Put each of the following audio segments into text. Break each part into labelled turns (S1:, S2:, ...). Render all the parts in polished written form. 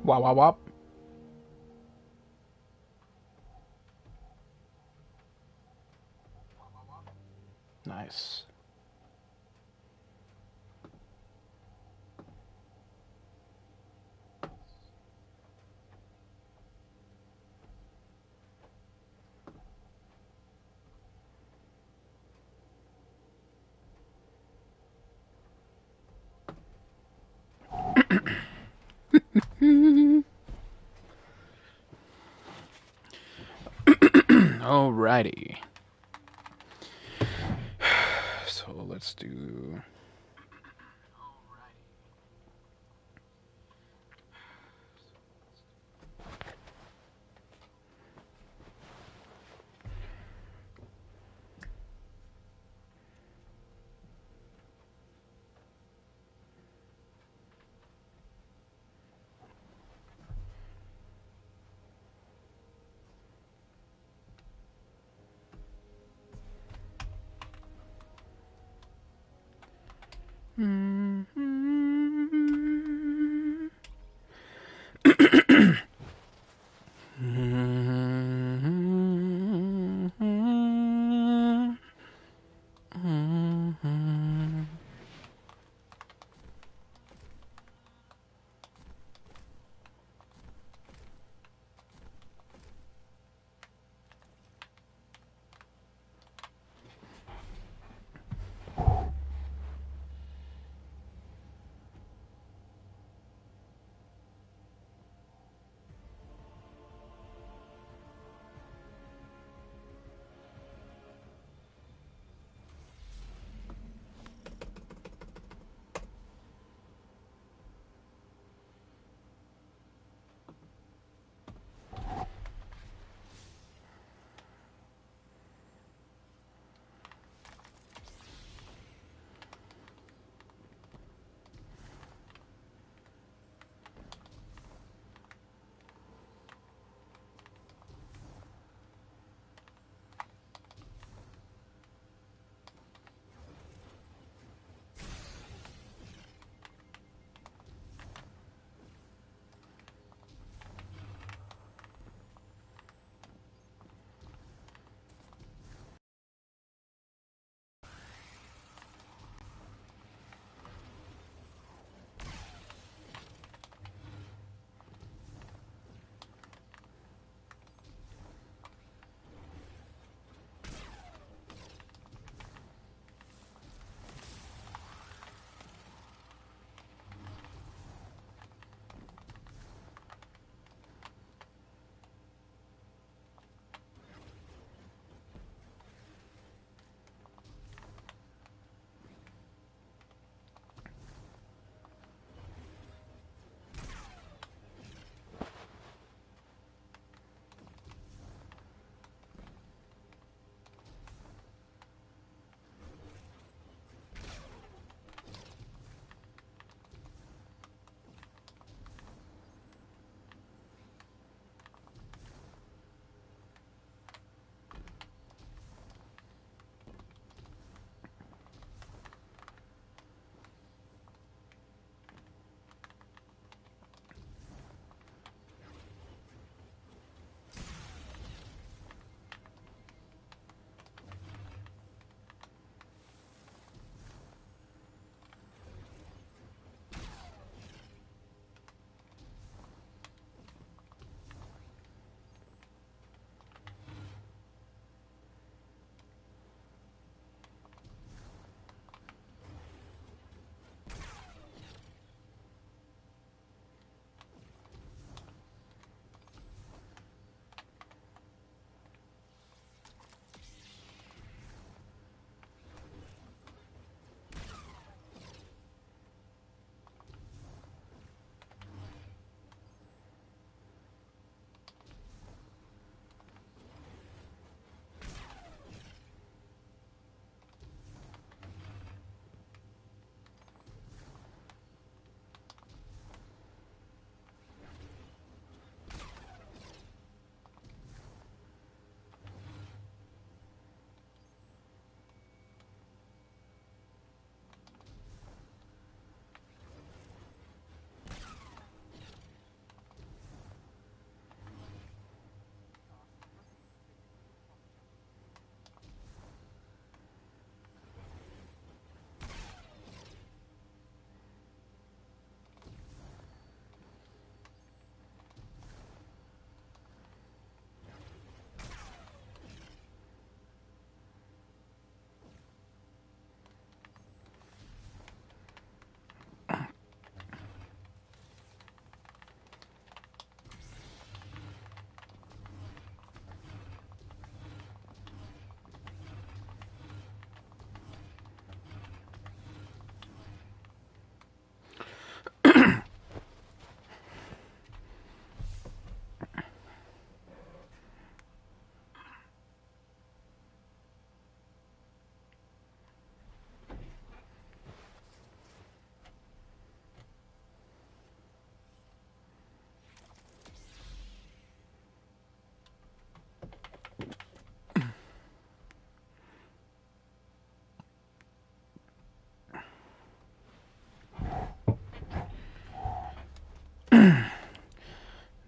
S1: Wop wop wop. Nice. Alrighty. So let's do.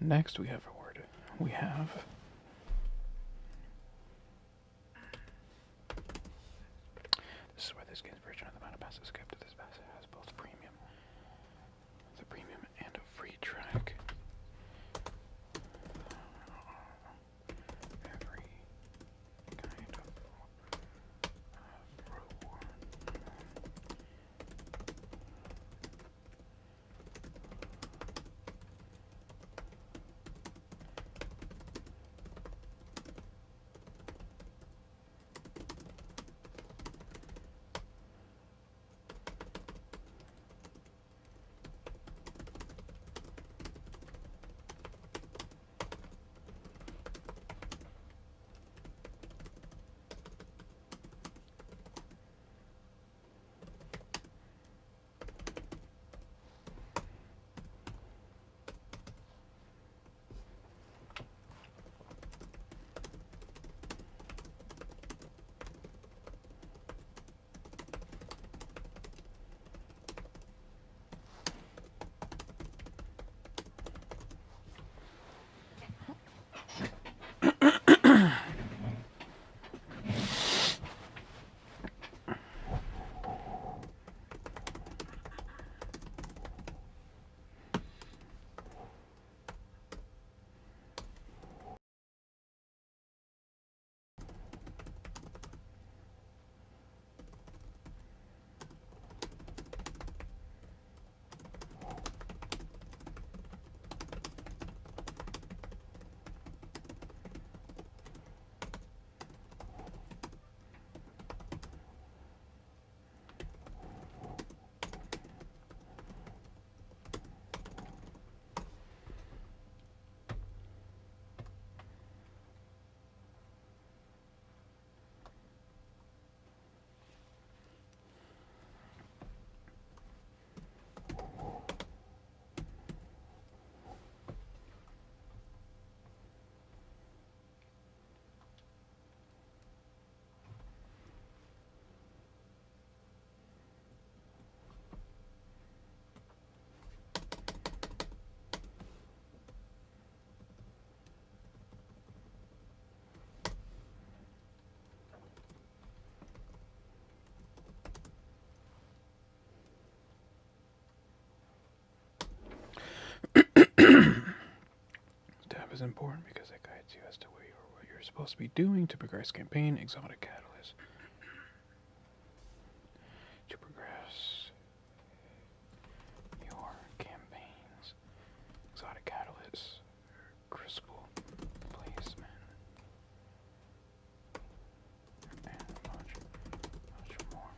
S1: Next, we have a word. We have this is where this game's version of the amount of passes skipped to this pass has both the premium and a free track. Every kind of reward. Tab is important because it guides you as to where you are, what you're supposed to be doing to progress campaign. Exotic catalyst. To progress your campaigns. Exotic catalyst. Crystal placement. And much more.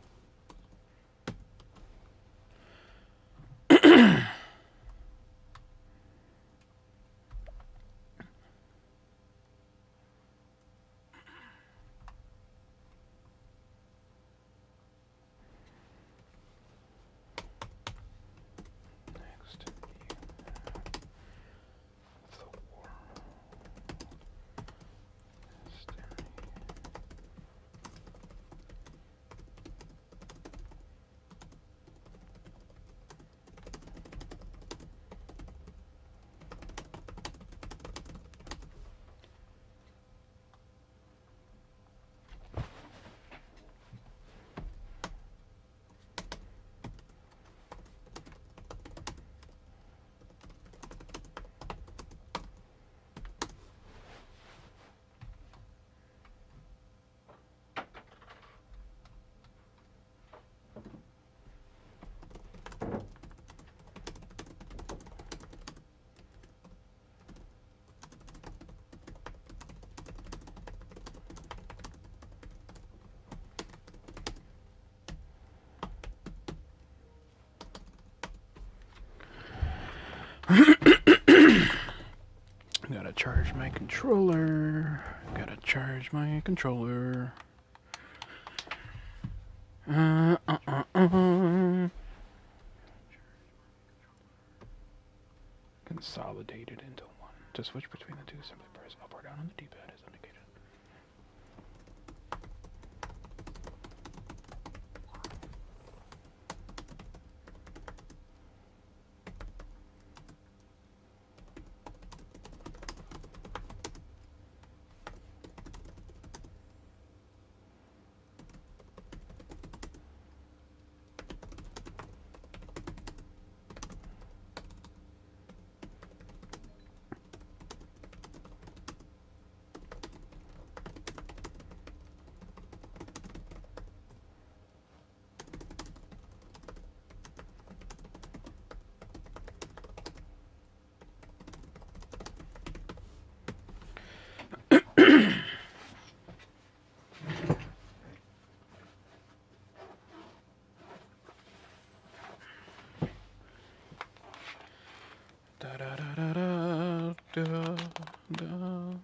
S1: Next, you have the war. Gotta charge my controller. Gotta charge my controller. Consolidated into one. To switch between the two, simply press up or down on the D-pad as indicated. Dun.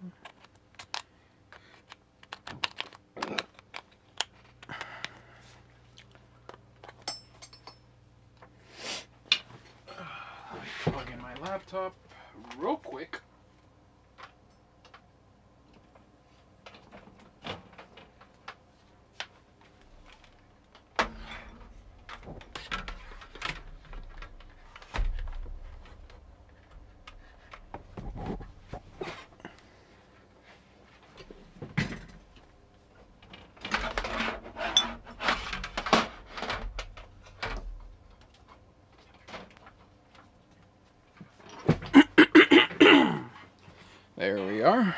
S1: Plug in my laptop real quick. There we are.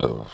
S1: Oh.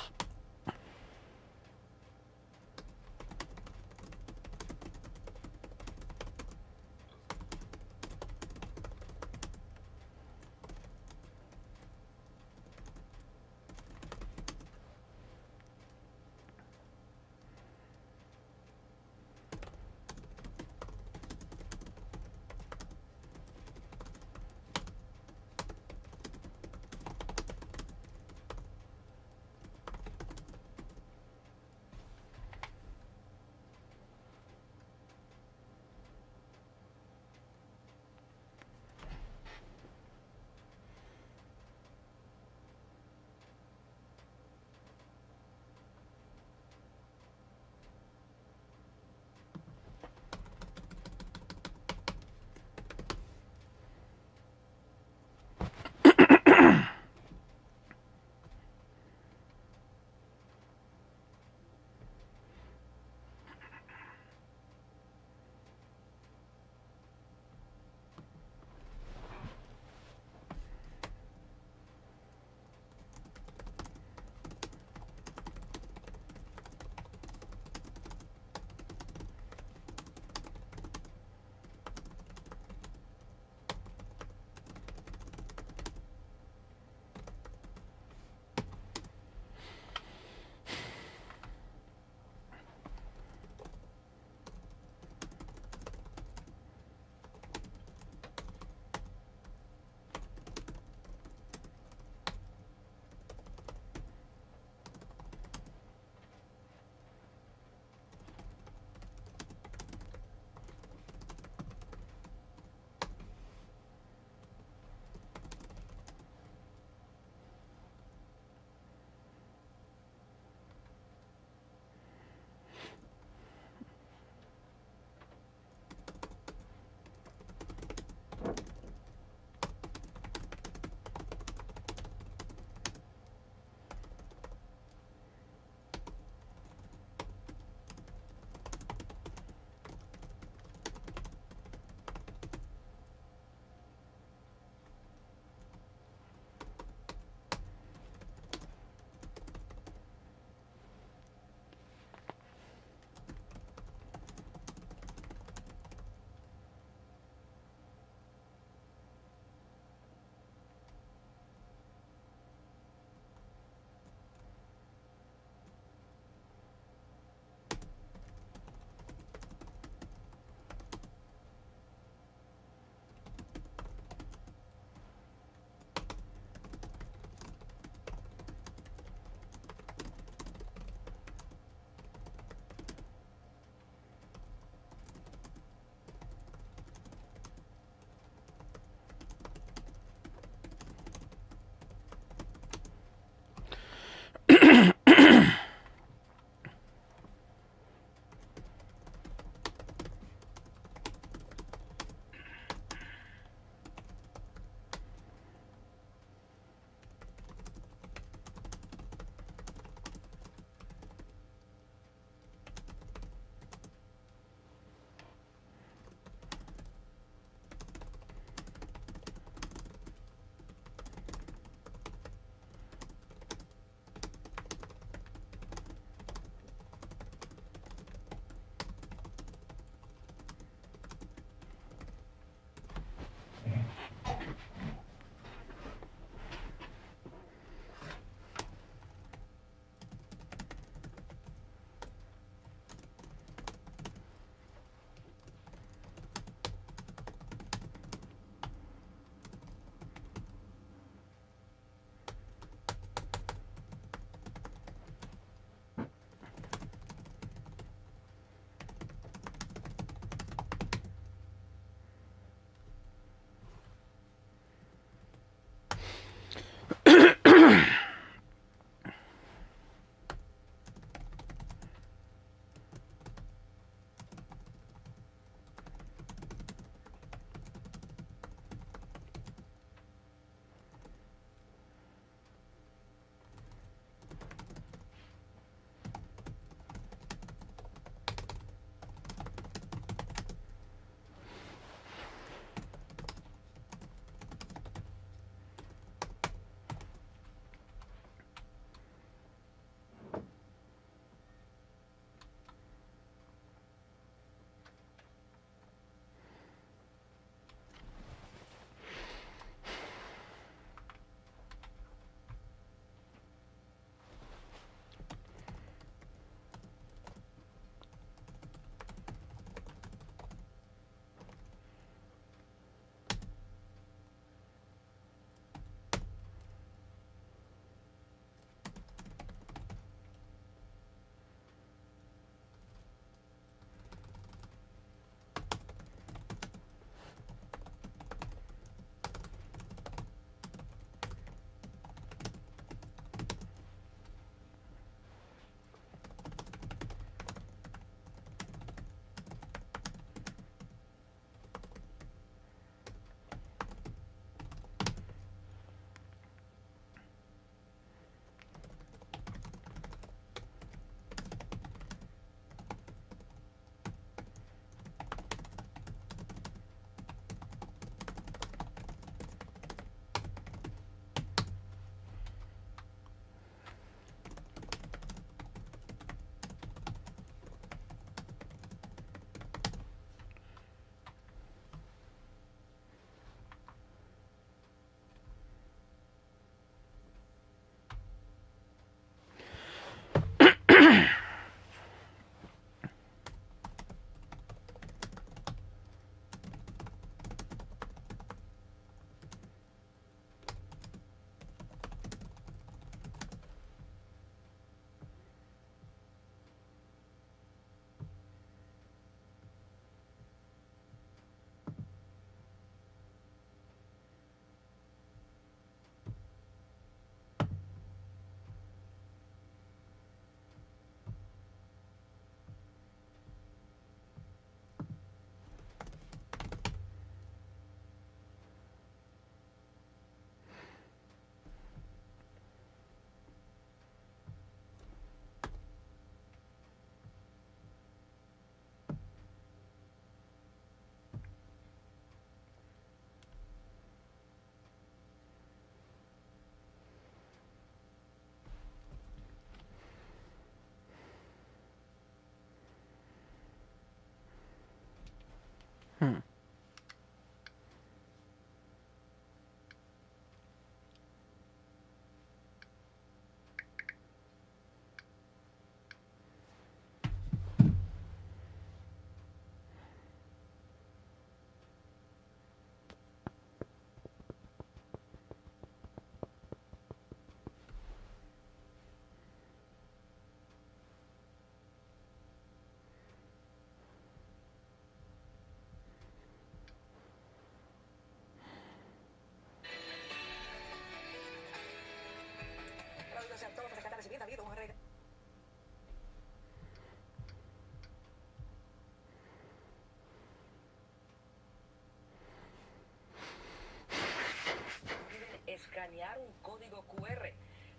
S2: escanear un código QR,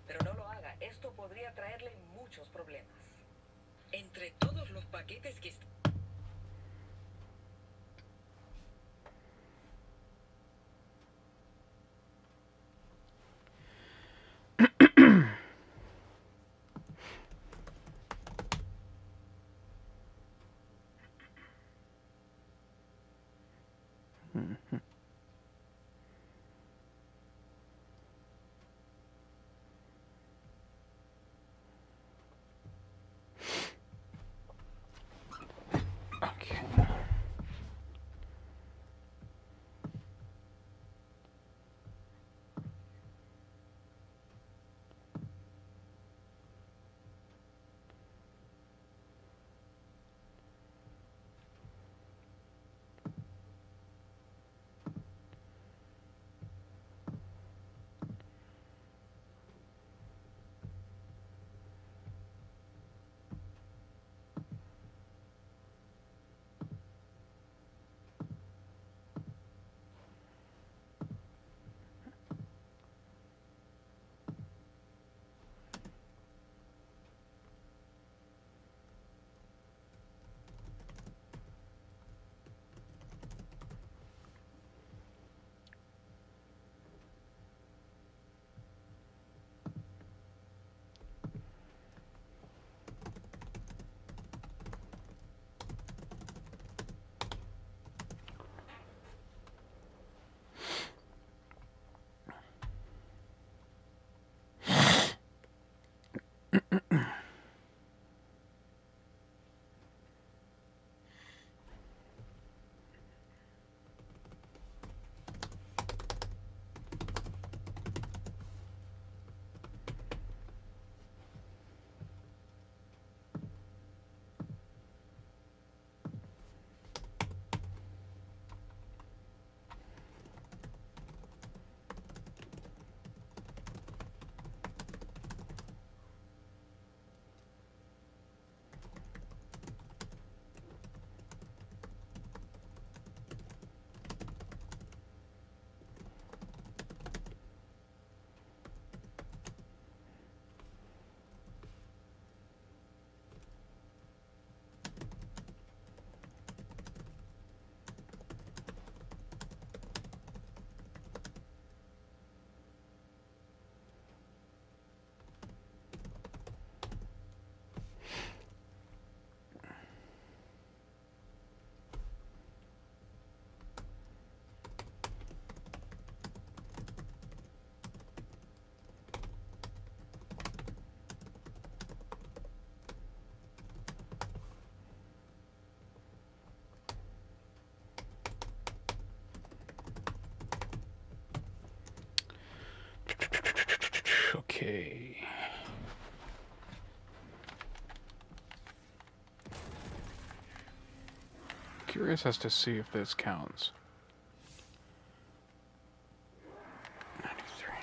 S2: pero no lo haga. Esto podría traerle muchos problemas. Entre todos los paquetes que están...
S1: Okay. Okay. Curious as to see if this counts. 93.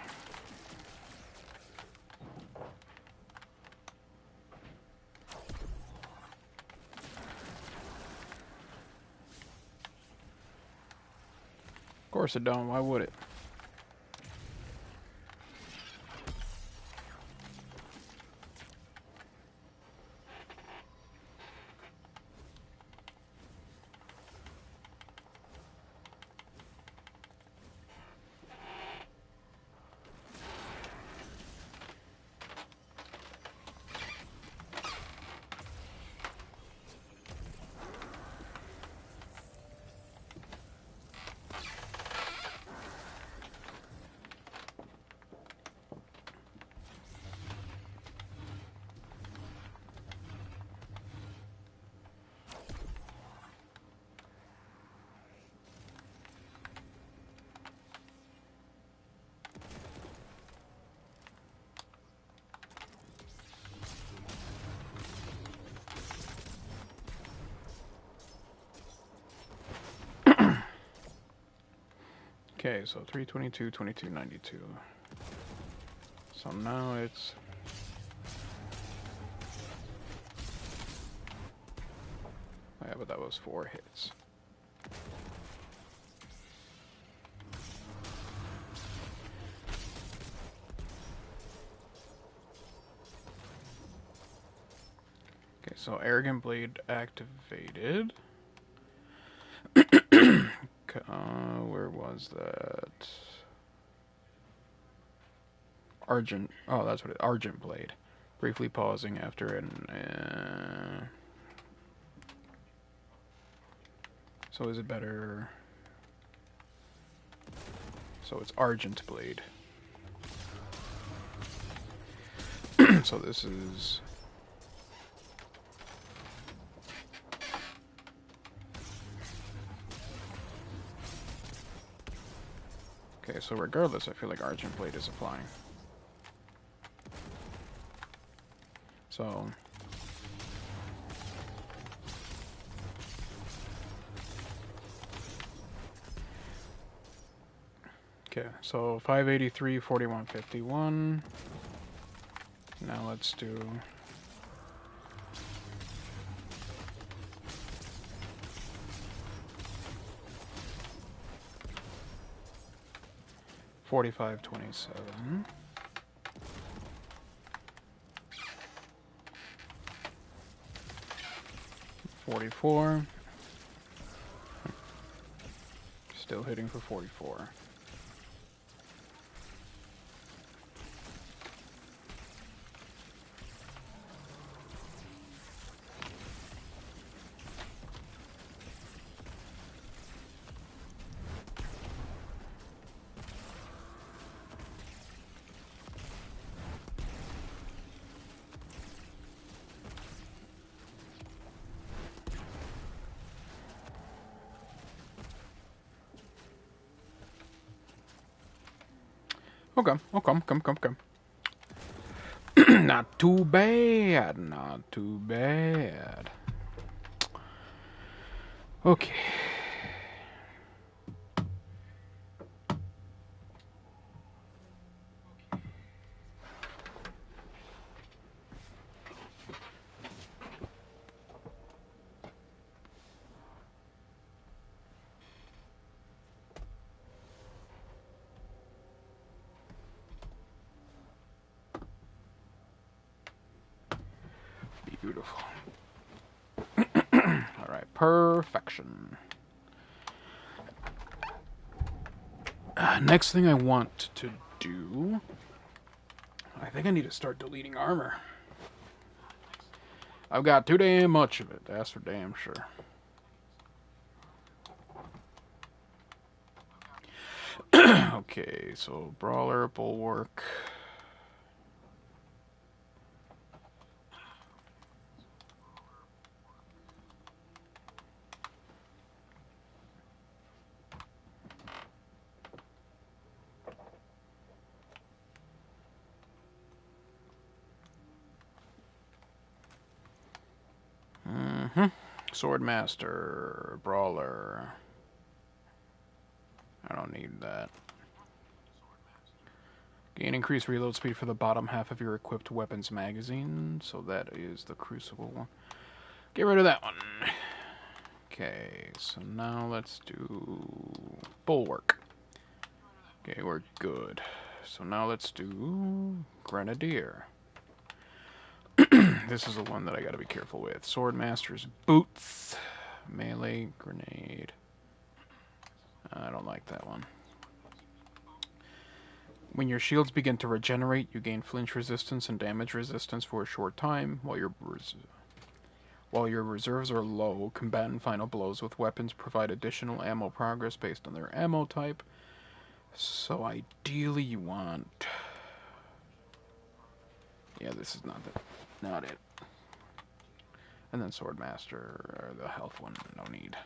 S1: Of course it don't. Why would it? Okay, so 322, 2292. So now it's... Yeah, but that was 4 hits. so Arrogant Blade activated. Where was that? Argent. Oh, that's what it. Argent Blade. Briefly pausing after an. So is it better? So it's Argent Blade. So this is. Okay, so regardless, I feel like Argent Blade is applying. So. Okay, so 583, 4151. Now let's do. $45.27. 44. Still hitting for 44. Okay. Not too bad, not too bad. Okay. Beautiful. Alright, perfection. Next thing I want to do... I think I need to start deleting armor. I've got too damn much of it, that's for damn sure. Okay, so Brawler, Bulwark... Swordmaster, Brawler... I don't need that. Gain increased reload speed for the bottom half of your equipped weapons magazine. So that is the Crucible one. Get rid of that one. Okay, so now let's do Bulwark. Okay, we're good. So now let's do Grenadier. This is the one that I gotta be careful with. Swordmaster's Boots. Melee Grenade. I don't like that one. When your shields begin to regenerate, you gain flinch resistance and damage resistance for a short time. While your reserves are low, combatant final blows with weapons provide additional ammo progress based on their ammo type. So ideally you want... Yeah, this is not it. And then Swordmaster, or the health one, no need.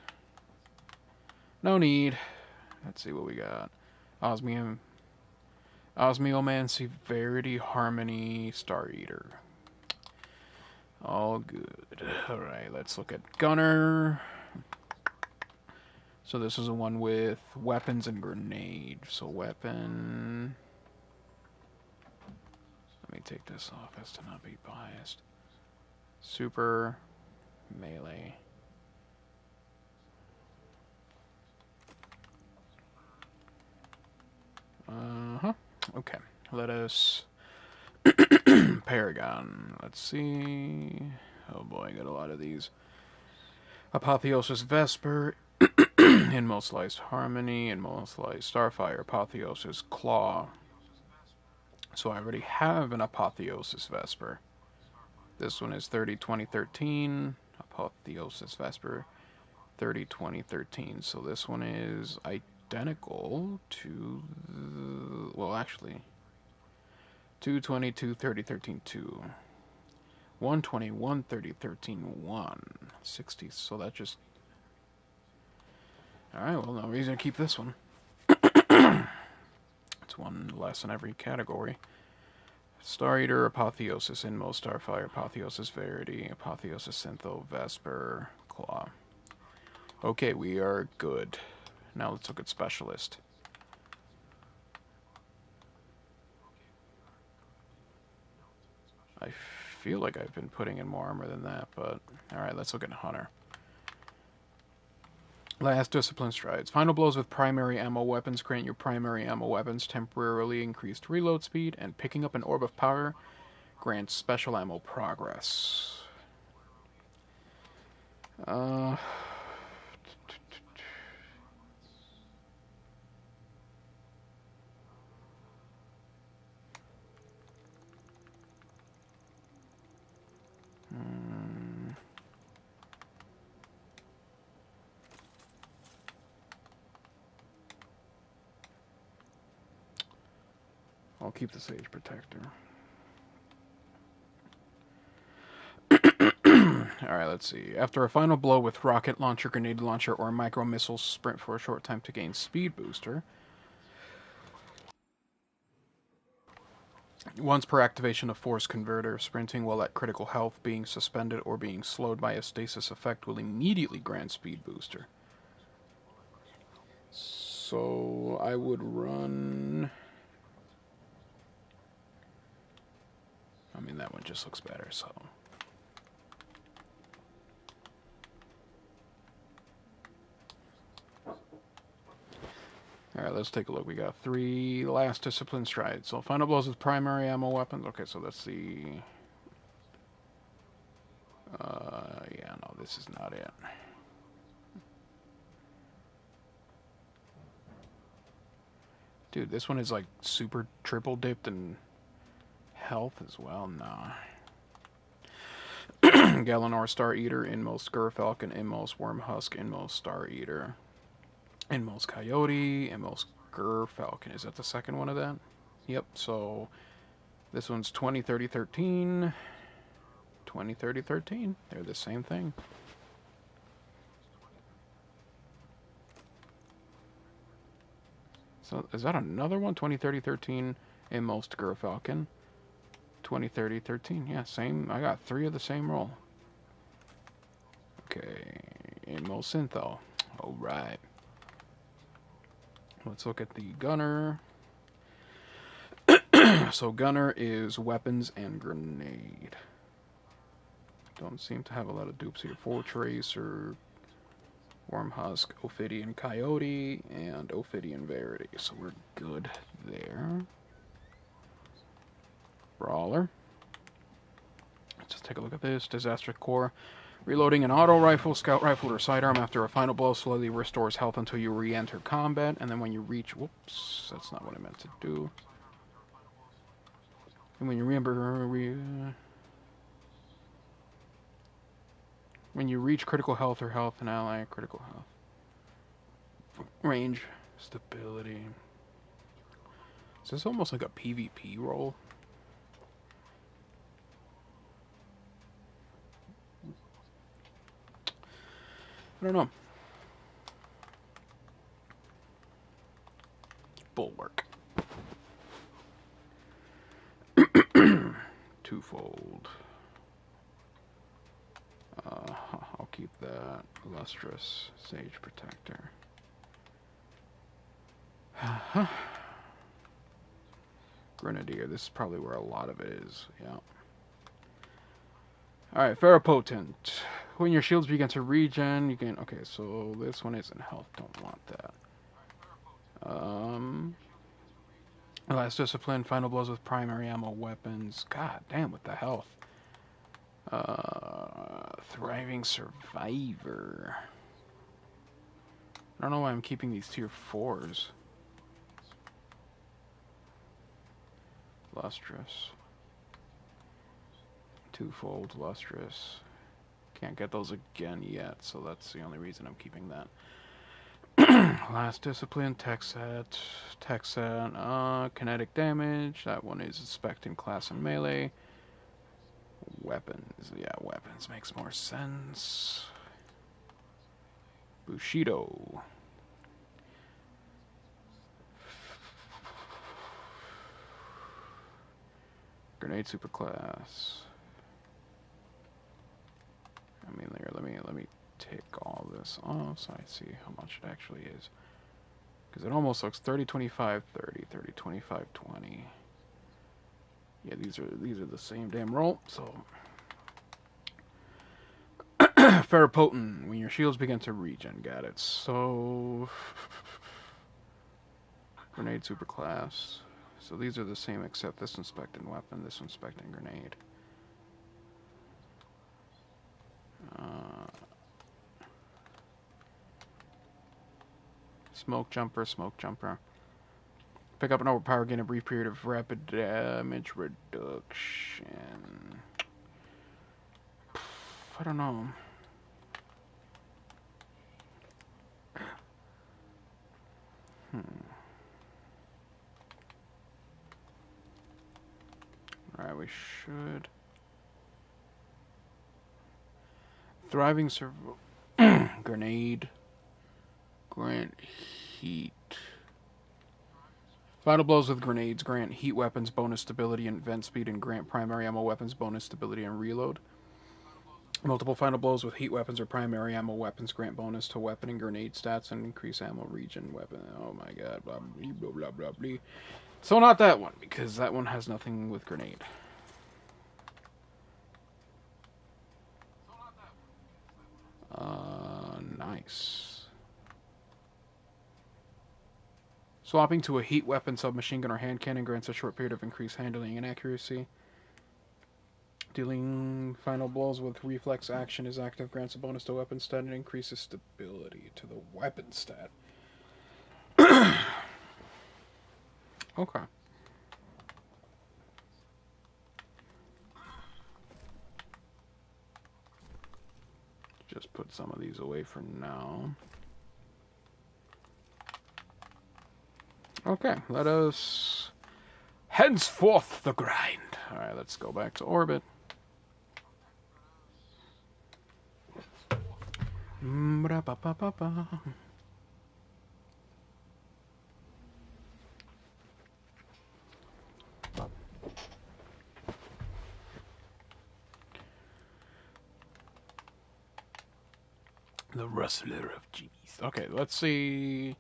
S1: No need. Let's see what we got. Osmiomancy, Verity, Harmony, Star Eater. All good. Alright, let's look at Gunner. So this is the one with weapons and grenade. So weapon... Let me take this off as to not be biased. Super, melee. Okay, let us... Paragon. Let's see... Oh boy, I got a lot of these. Apotheosis Vesper, Inmost Harmony, Inmost Starfire, Apotheosis Claw. So I already have an Apotheosis Vesper. This one is 30-20-13. Apotheosis Vesper, 30-20-13. So this one is identical to well, actually, 222, 30, 13, 2. 121, 30, 13, 1. 60. So that just. Alright, well, no reason to keep this one. It's one less in every category. Star Eater, Apotheosis, Inmost Starfire, Apotheosis Verity, Apotheosis Syntho, Vesper, Claw. Okay, we are good. Now let's look at Specialist. I feel like I've been putting in more armor than that, but alright, let's look at Hunter. Last Discipline Strides. Final blows with primary ammo weapons grant your primary ammo weapons temporarily increased reload speed, and picking up an Orb of Power grants special ammo progress. I'll keep the Sage Protector. Alright, let's see. After a final blow with rocket launcher, grenade launcher, or micro missiles, sprint for a short time to gain speed booster. Once per activation of Force Converter, sprinting while at critical health, being suspended, or being slowed by a stasis effect will immediately grant speed booster. So I would run. I mean, that one just looks better, so. Alright, let's take a look. We got 3 Last Discipline Strides. So final blows with primary ammo weapons. Okay, so that's the. Yeah, no, this is not it. Dude, this one is like super triple dipped in health as well. Nah. Galanor Star Eater, Inmost Gerfalcon, Inmost Wormhusk, Inmost Star Eater, Inmost Coyote, Inmost Gerfalcon. Is that the second one of that? Yep, so this one's 20, 30, 13. 20, 30, 13. They're the same thing. So is that another one? 20, 30, 13, Inmost Gerfalcon. 20, 30, 13. Yeah, same. I got 3 of the same roll. Okay, Inmost Syntho. Alright. Let's look at the Gunner. So Gunner is weapons and grenade. Don't seem to have a lot of dupes here. Fortrace or Wormhusk, Ophidian Coyote, and Ophidian Verity. So we're good there. Brawler. Let's just take a look at this. Disaster Core. Reloading an auto rifle, scout rifle, or sidearm after a final blow slowly restores health until you re-enter combat, and then when you reach... Whoops, that's not what I meant to do. And when you when you reach critical health or health an ally, critical health. Range, stability. Is this almost like a PvP roll? I don't know. Bulwark. Twofold. I'll keep that. Lustrous. Sage Protector. Grenadier. This is probably where a lot of it is. Yeah. Alright, Ferropotent. When your shields begin to regen, you can... Okay, so this one isn't health. Don't want that. Last Discipline, final blows with primary ammo weapons. God damn, with the health. Thriving Survivor. I don't know why I'm keeping these tier 4s. Lustrous. Twofold, lustrous. Can't get those again yet, so that's the only reason I'm keeping that. Last discipline, tech set, kinetic damage. That one is inspecting class and melee. Weapons, yeah, weapons makes more sense. Bushido. Grenade superclass. I mean, there. Let me take all this off so I see how much it actually is. Because it almost looks 30, 25, 30, 30, 25, 20. Yeah, these are the same damn roll. So, Ferropotent. When your shields begin to regen, got it. So, grenade superclass. So these are the same except this inspecting weapon, this inspecting grenade. Smoke jumper, smoke jumper. Pick up an overpower, gain a brief period of rapid damage reduction. I don't know. Alright, we should. Thriving grenade. Grant heat. Final blows with grenades grant heat weapons bonus stability and vent speed, and grant primary ammo weapons bonus stability and reload. Multiple final blows with heat weapons or primary ammo weapons grant bonus to weapon and grenade stats and increase ammo regen weapon. Oh my god, blah blah blah blah blah. So not that one, because that one has nothing with grenade. Nice. Swapping to a heat weapon, submachine gun, or hand cannon grants a short period of increased handling and accuracy. Dealing final blows with reflex action is active, grants a bonus to weapon stat and increases stability to the weapon stat. Okay. Just put some of these away for now. Okay, let us henceforth the grind. Alright, let's go back to orbit. The Rustler of Genies. Okay, let's see.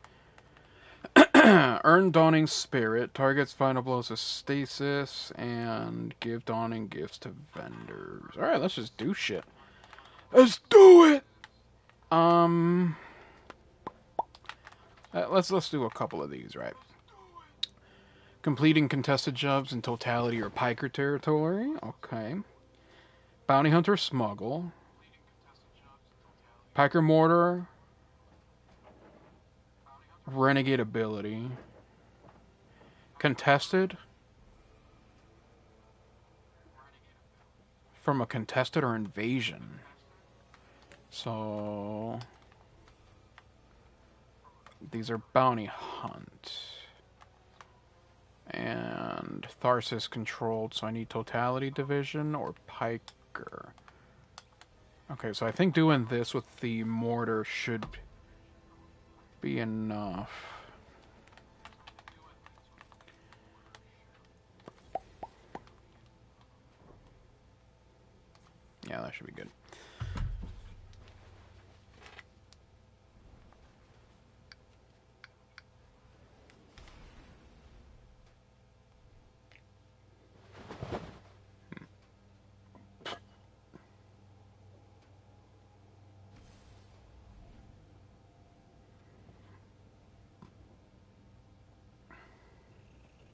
S1: Earn Dawning Spirit. Targets final blows of stasis. And give Dawning gifts to vendors. Alright, let's just do shit. Let's do it! Let's do a couple of these, right? Completing contested jobs in totality or piker territory. Okay. Bounty Hunter Smuggle. Piker Mortar. Renegade ability. Contested. From a contested or invasion. So these are Bounty Hunt. And Tharsis controlled, so I need Totality Division or Piker. Okay, so I think doing this with the mortar should be enough. Yeah, that should be good.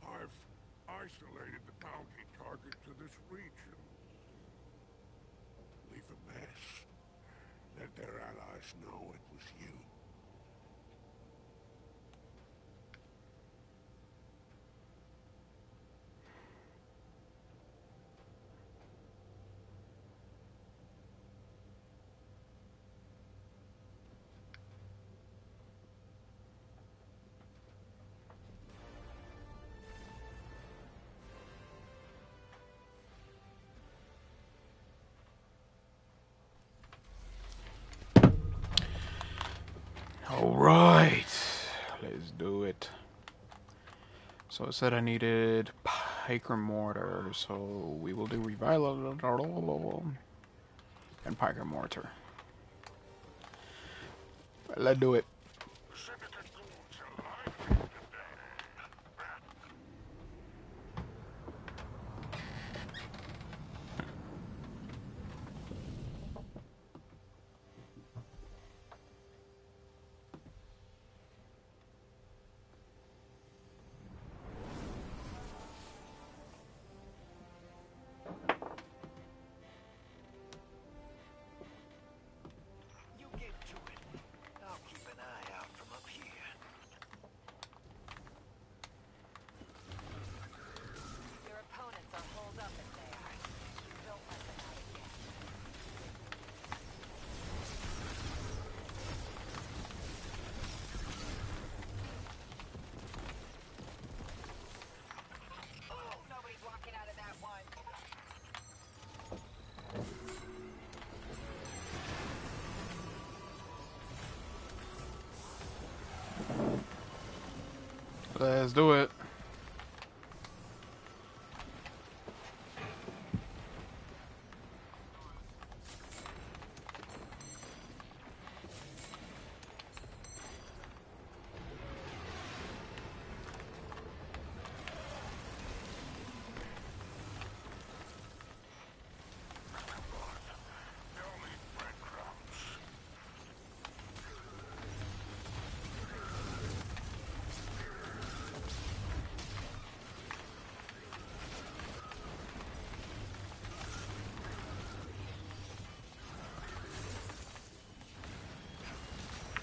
S3: I've isolated the bounty target to this region. Leave a mess. Let their allies know it was you.
S1: Alright, let's do it. So it said I needed Piker Mortar, so we will do Revival and Piker Mortar. Let's do it. Let's do it.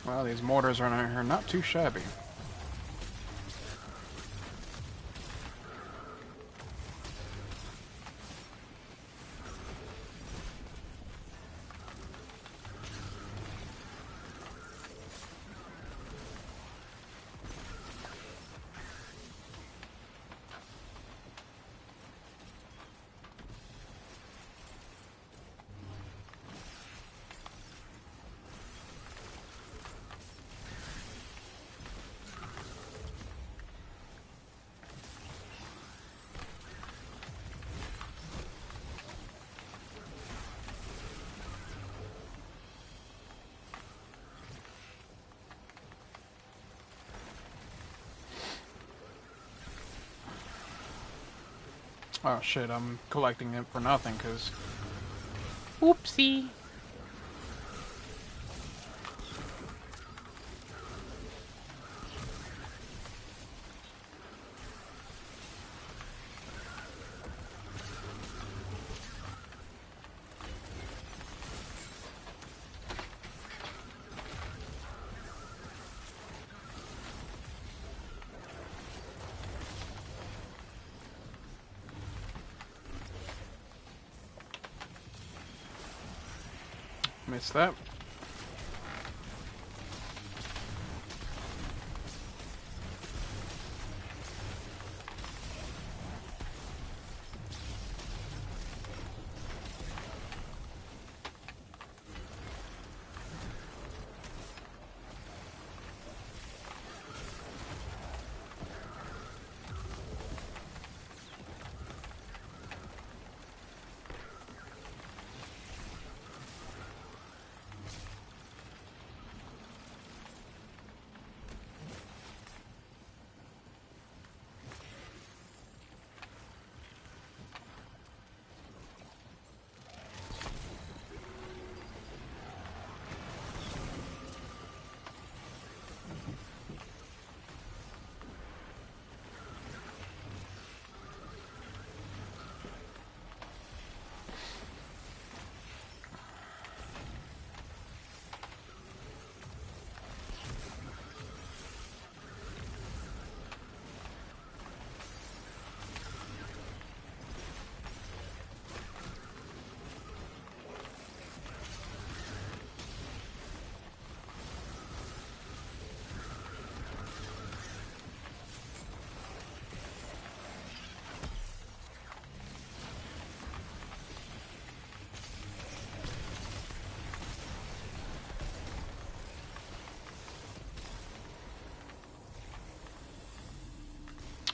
S1: Well, these mortars are not too shabby. Oh shit, I'm collecting it for nothing, because... Oopsie! Missed that.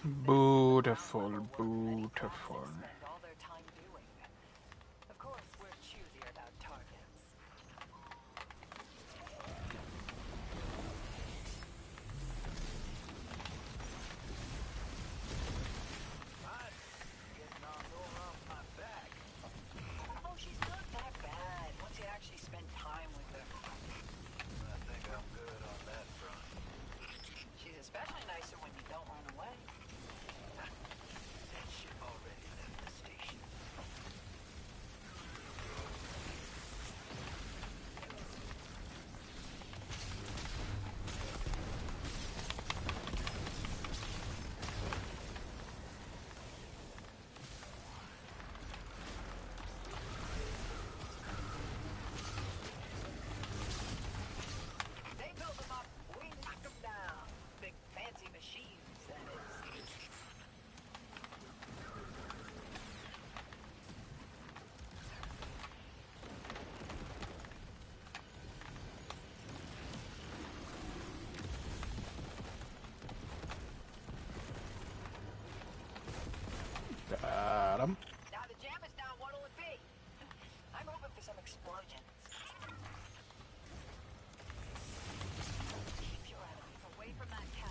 S1: Beautiful,
S4: Many
S1: beautiful.
S4: classes spend all their time doing. Of course, we're choosier about targets.
S5: Getting all going off my back.
S4: Oh, she's not that bad once you actually spend time with her.
S5: I think I'm good on that front.
S4: She's especially nicer when you don't run away.
S5: That ship already left the station.
S4: They build them up, we knock them down. Big fancy machines, that is.
S1: Got him.
S4: Now the jam is down, what'll it be? I'm hoping for some explosions. Keep your enemies away from that cache.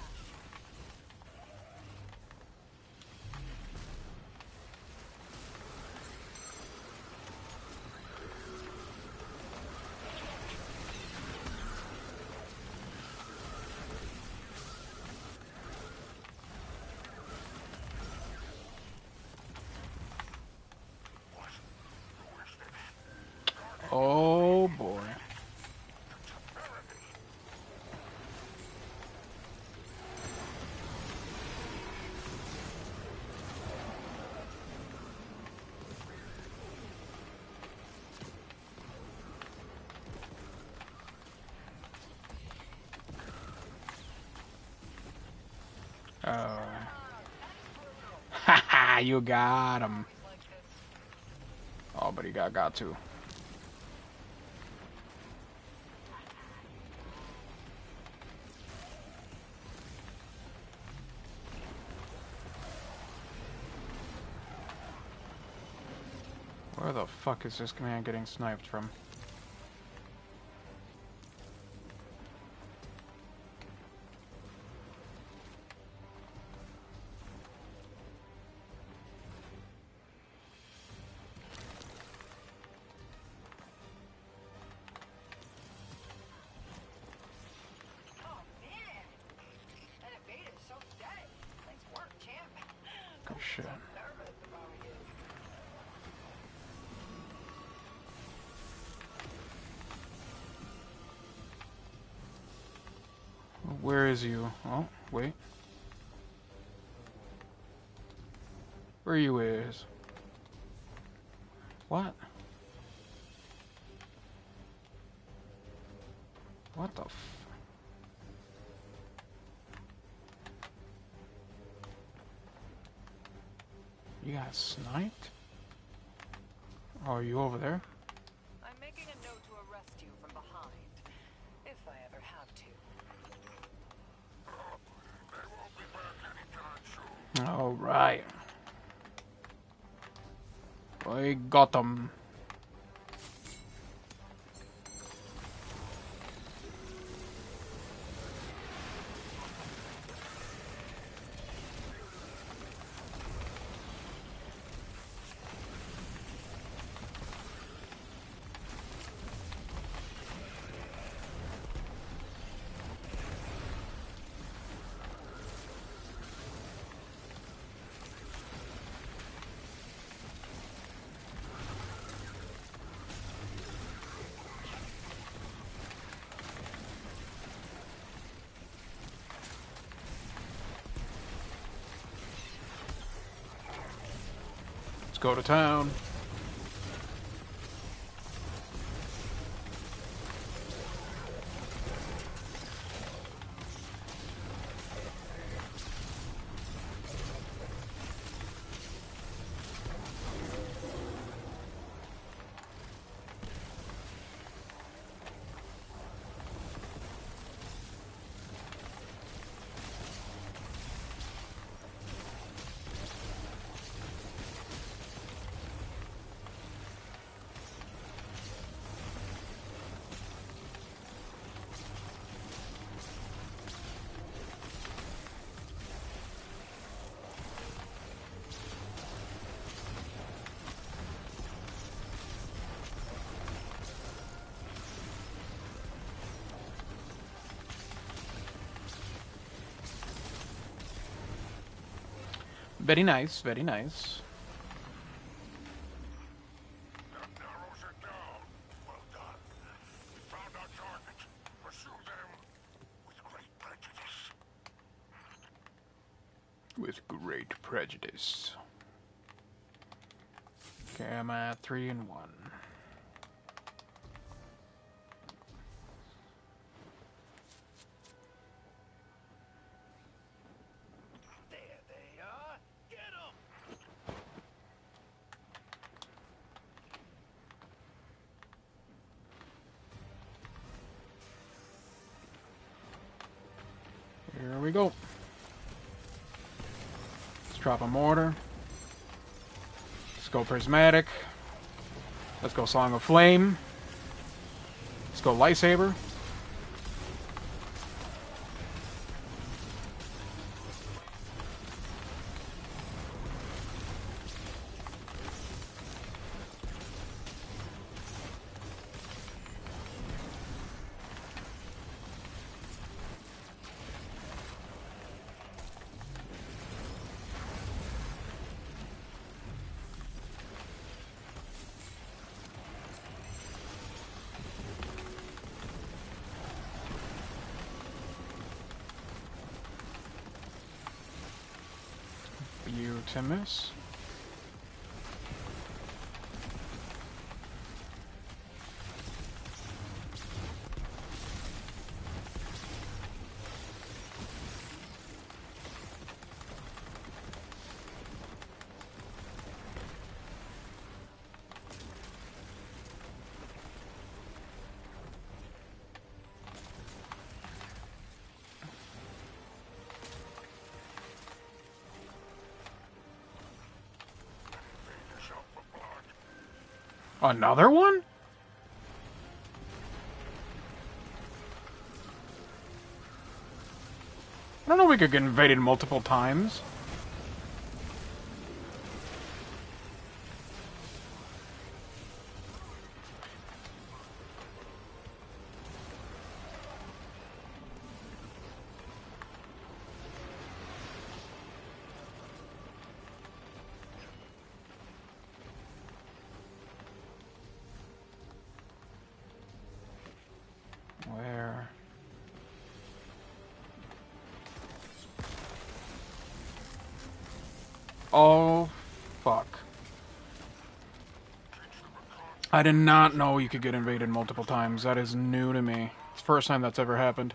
S1: Oh boy. Oh. Haha, you got him. Oh, but he got too. Where the fuck is this man getting sniped from?
S4: Oh man! That invader's so dead. Nice work, champ.
S1: Good shit.
S4: Nervous about you.
S1: Where is you? Oh, wait. Where you is? What? What the f... You got sniped? Oh, are you over there?
S4: I'm making a note to arrest you from behind, if I ever have to.
S1: Alright. I got them. Let's go to town. Very nice, very nice.
S3: That narrows it down. Well done. We found our target. Pursue them with great prejudice.
S1: With great prejudice. Okay, I'm at 3 and 1.
S5: There they are. Get 'em!
S1: Here we go. Let's drop a mortar. Let's go prismatic. Let's go Song of Flame. Let's go lightsaber. Beautimus.
S3: Yourself for blood.
S1: Another one? I don't know we could get invaded multiple times. Where? Oh, fuck. I did not know you could get invaded multiple times. That is new to me. It's the first time that's ever happened.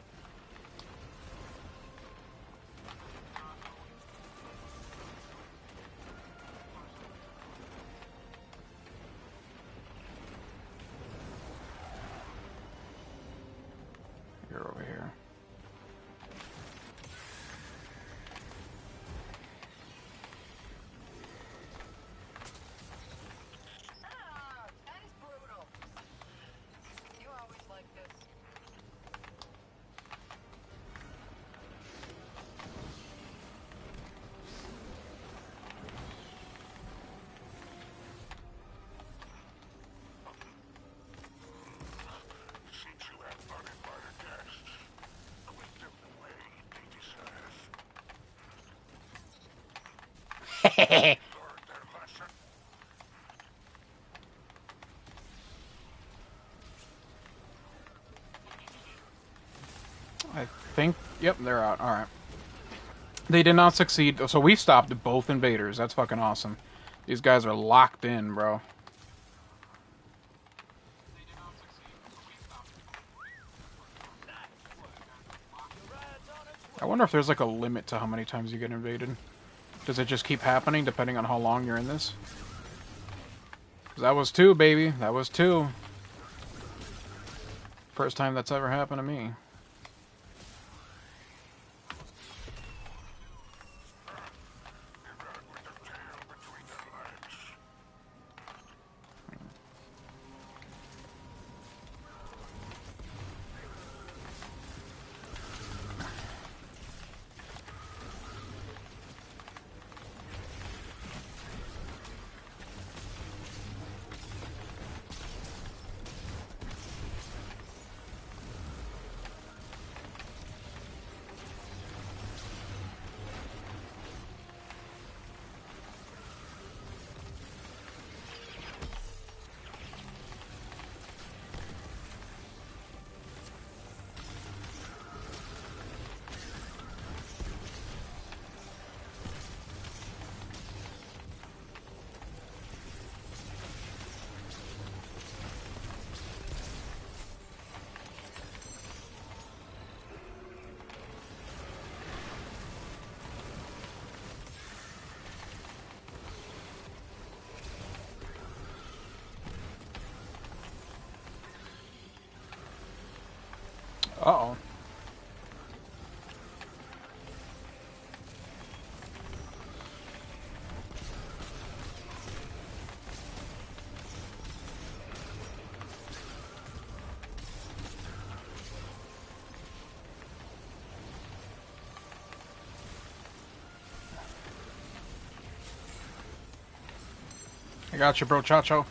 S1: You're over here.
S4: Ah, that is brutal. You always like this.
S3: Seems you have uninvited guests. Greet them the way they deserve. Learn their lesson.
S1: I think... Yep, they're out. Alright. They did not succeed. So we stopped both invaders. That's fucking awesome. These guys are locked in, bro. I wonder if there's like a limit to how many times you get invaded. Does it just keep happening depending on how long you're in this? 'Cause that was 2, baby. That was 2. First time that's ever happened to me.
S3: With their tail between their legs.
S1: Uh-oh. I got you, bro, Chacho.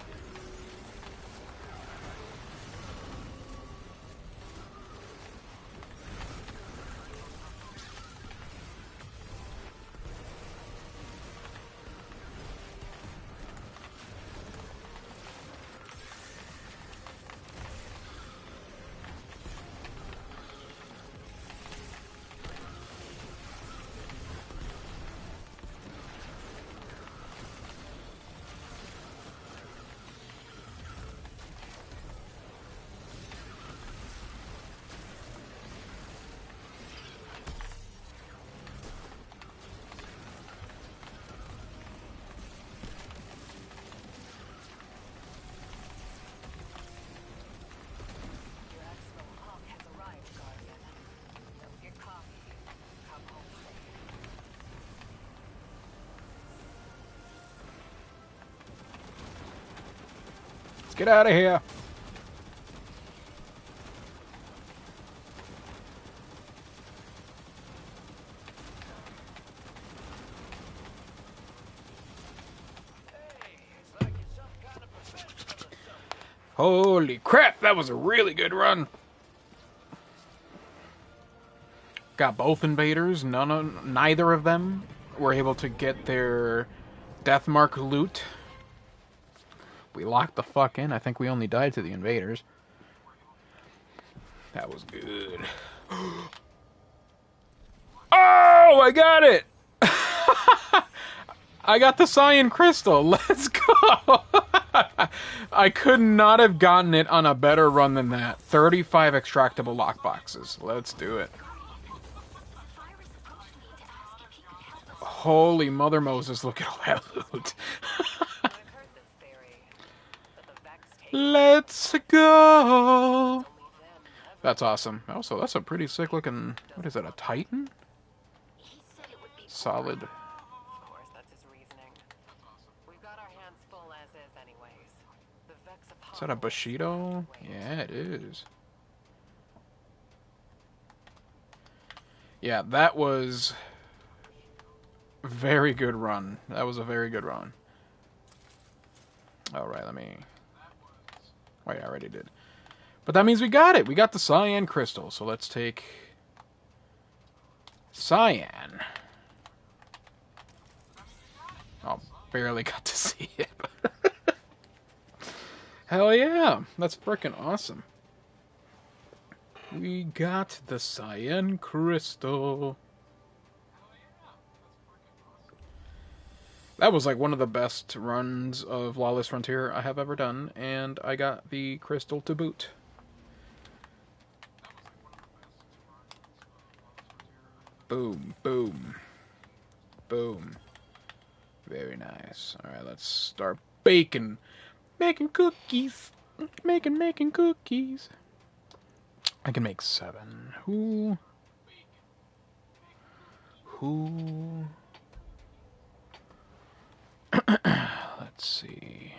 S4: Your Axel Hawk has arrived, Guardian. Don't get cocky. Come home safe.
S1: Let's get out of here.
S5: Hey, it's like you're some kind of professional or something.
S1: Holy crap, that was a really good run. Got both invaders. Neither of them were able to get their Deathmark loot. We locked the fuck in. I think we only died to the invaders. That was good. Oh, I got it! I got the cyan crystal. Let's go! I could not have gotten it on a better run than that. 35 extractable lockboxes. Let's do it. Holy Mother Moses, look at all that loot.
S4: I've heard this theory, that the Vex take
S1: Let's go!
S4: only them ever.
S1: That's awesome. Also, that's a pretty sick looking... What is that, a Titan?
S4: He said it would be
S1: Solid.
S4: Of course, that's his reasoning. We've got our hands full as is anyways. The Vex
S1: Is that a
S4: apocalypse
S1: Bushido?
S4: can't wait.
S1: Yeah, it is. Yeah, that was... Very good run. That was a very good run. Alright, let me... Wait, I already did. But that means we got it. We got the cyan crystal. So let's take... Cyan. Oh, barely got to see it. Hell yeah. That's freaking awesome. We got the cyan crystal. That was like one of the best runs of Lawless Frontier I have ever done, and I got the crystal to boot. Boom, boom, boom. Very nice. Alright, let's start baking. Making cookies. Making cookies. I can make 7. Who? Let's see.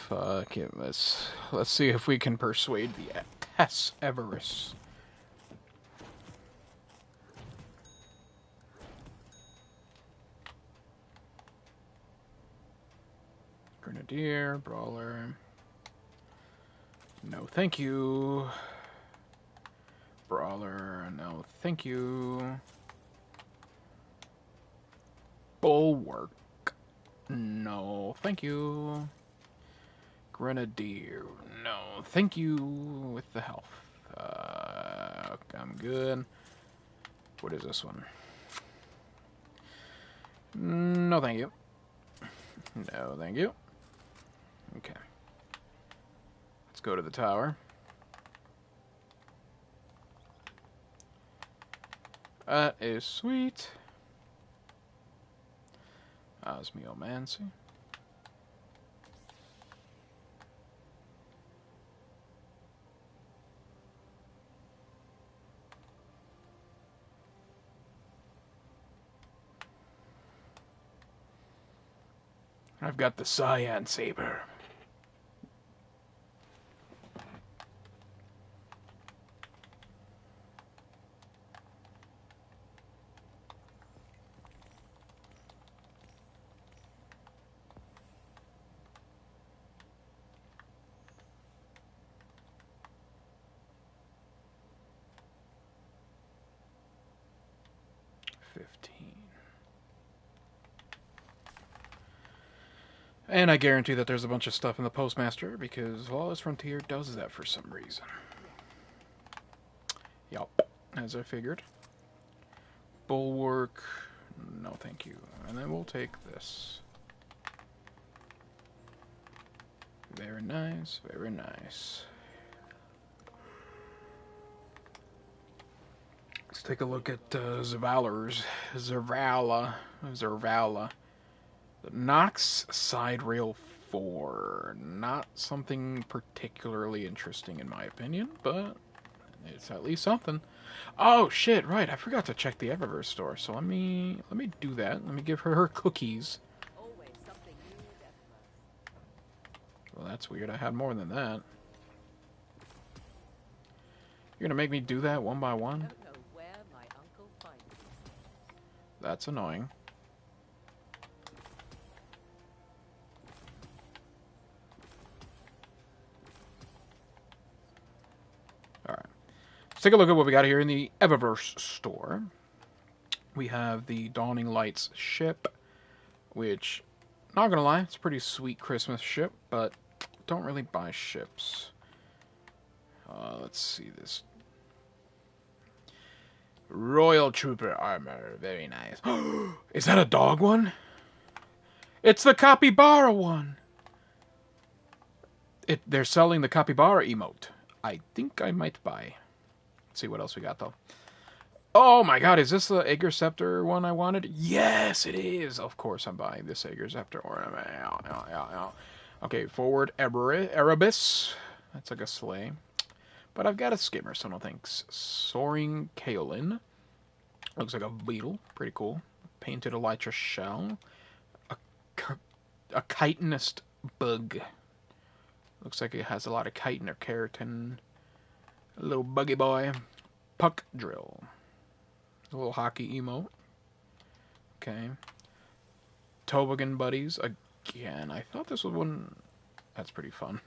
S1: Fuck it. Let's see if we can persuade the Tess Everest. Grenadier, Brawler. No, thank you. Brawler, no, thank you. Bulwark. No, thank you. Grenadier. No, thank you with the health. I'm good. What is this one? No, thank you. No, thank you. Okay. Let's go to the tower. That is sweet. Osmiomancy. I've got the cyan saber. And I guarantee that there's a bunch of stuff in the Postmaster, because Lawless Frontier does that for some reason. Yup, as I figured. Bulwark, no thank you. And then we'll take this. Very nice, very nice. Let's take a look at Zervala. The Nox Side Rail 4. Not something particularly interesting in my opinion, but it's at least something. Oh shit, right, I forgot to check the Eververse store, so let me do that. Let me give her cookies.
S4: Always something new with Eververse.
S1: Well, that's weird, I had more than that. You're gonna make me do that one by one?
S4: Don't know where my uncle finds it.
S1: That's annoying. Alright. Let's take a look at what we got here in the Eververse store. We have the Dawning Lights ship, which, not gonna lie, it's a pretty sweet Christmas ship, but don't really buy ships. Let's see this. Royal Trooper armor, very nice. Is that a dog one? It's the Capybara one! They're selling the Capybara emote. I think I might buy. Let's see what else we got, though. Oh my god, is this the Aegir Scepter one I wanted? Yes, it is! Of course I'm buying this Aegir Scepter ornament. Okay, forward Erebus. That's like a sleigh. But I've got a skimmer, so no thanks. Soaring Kaolin. Looks like a beetle. Pretty cool. Painted elytra shell. A chitinist bug. Looks like it has a lot of chitin or keratin. A little buggy boy. Puck drill. A little hockey emote. Okay. Toboggan buddies. Again, I thought this was one... That's pretty fun.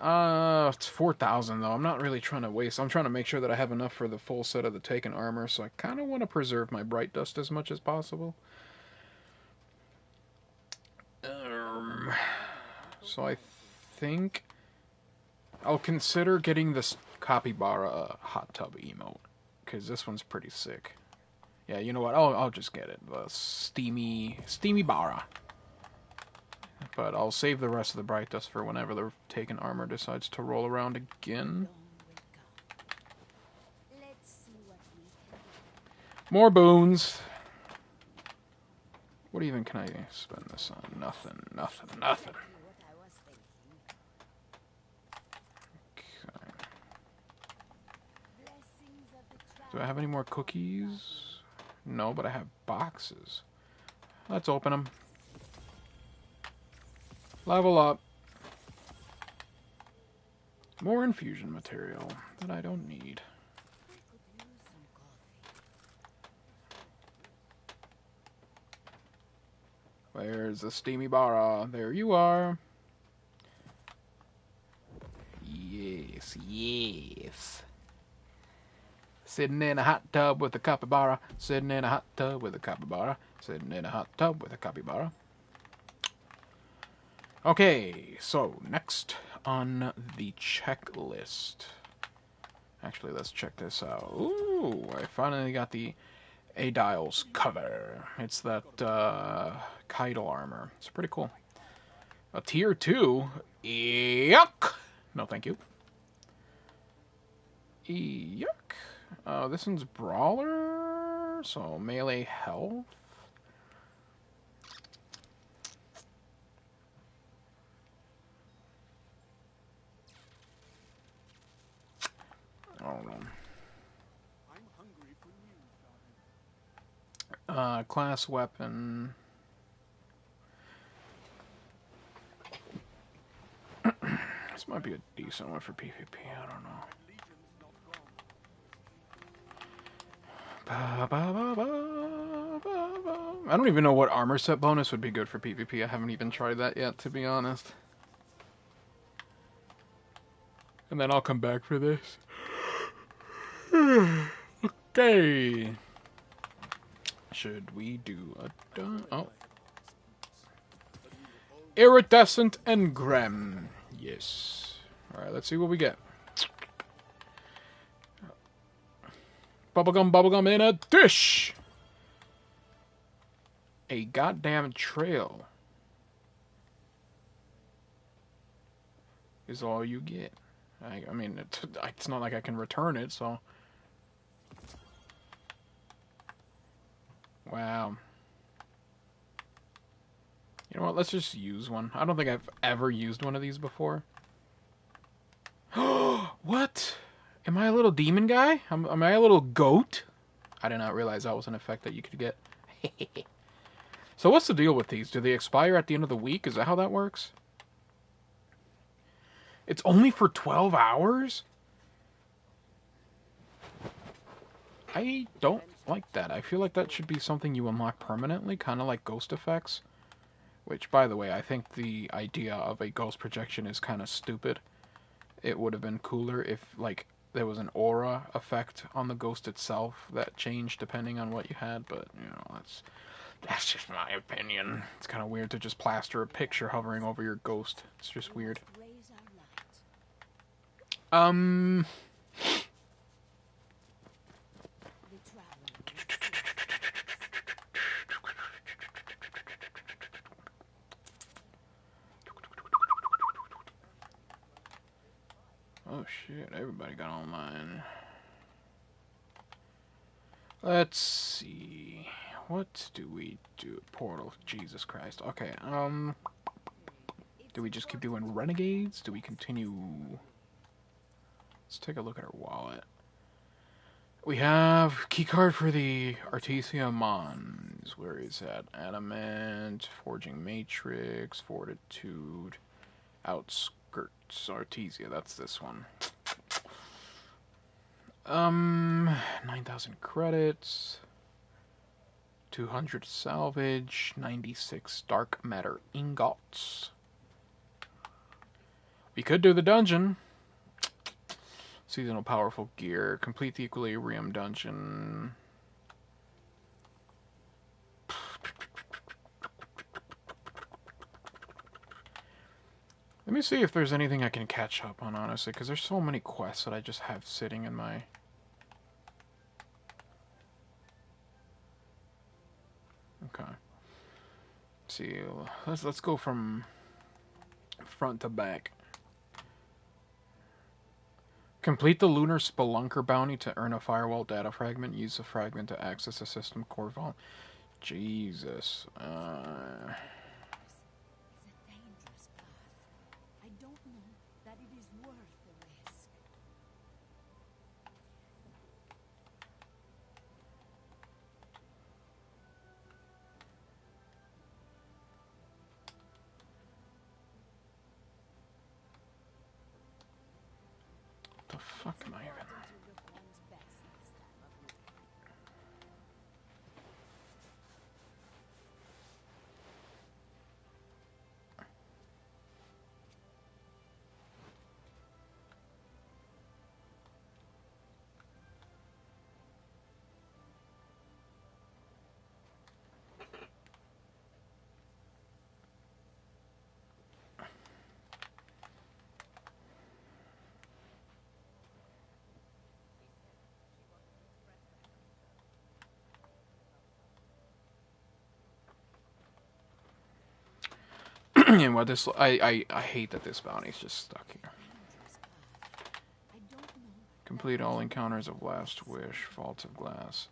S1: It's 4,000 though. I'm not really trying to waste. I'm trying to make sure that I have enough for the full set of the Taken armor, so I kind of want to preserve my Bright Dust as much as possible. So I think I'll consider getting this Capybara hot tub emote, because this one's pretty sick. Yeah, you know what? I'll just get it. The steamy bara. But I'll save the rest of the Bright Dust for whenever the Taken armor decides to roll around again. More boons. What even can I spend this on? Nothing. Okay. Do I have any more cookies? No, but I have boxes. Let's open them. Level up. More infusion material that I don't need. Where's the steamy bara? There you are. Yes. Sitting in a hot tub with a capybara. Sitting in a hot tub with a capybara. Sitting in a hot tub with a capybara. Okay, so next on the checklist. Actually, let's check this out. Ooh, I finally got the Aedile's cover. It's that Kydal armor. It's pretty cool. A tier 2? Yuck! No, thank you. Yuck. This one's Brawler, so melee health. I don't know. Class weapon. This might be a decent one for PvP. I don't know. Ba, ba, ba, ba, ba, ba. I don't even know what armor set bonus would be good for PvP. I haven't even tried that yet, to be honest. And then I'll come back for this. Okay. Should we do a... Oh. Iridescent engram. Yes. Alright, let's see what we get. Bubblegum in a dish! A goddamn trail is all you get. I mean, it's not like I can return it, so... Wow. You know what, let's just use one. I don't think I've ever used one of these before. What? Am I a little demon guy? Am I a little goat? I did not realize that was an effect that you could get. So what's the deal with these? Do they expire at the end of the week? Is that how that works? It's only for 12 hours? I don't like that. I feel like that should be something you unlock permanently, kind of like ghost effects. Which, by the way, I think the idea of a ghost projection is kind of stupid. It would have been cooler if, like, there was an aura effect on the ghost itself that changed depending on what you had, but, you know, that's just my opinion. It's kind of weird to just plaster a picture hovering over your ghost. It's just weird. Um... Oh shit, everybody got online. Let's see. What do we do? Portal. Jesus Christ. Okay, do we just keep doing Renegades? Do we continue? Let's take a look at our wallet. We have keycard for the Artesia Mons. Where is that? Adamant, Forging Matrix, Fortitude, Outskirts, Artesia. That's this one. 9,000 credits. 200 salvage, 96 dark matter ingots. We could do the dungeon. Seasonal powerful gear. Complete the equilibrium dungeon. Let me see if there's anything I can catch up on, honestly, because there's so many quests that I just have sitting in my... Okay. See, let's go from front to back. Complete the Lunar Spelunker bounty to earn a firewall data fragment. Use the fragment to access a system core vault. Jesus. The fuck am I even? And what this, I hate that this bounty's just stuck here. Complete all encounters of Last Wish, Vaults of Glass.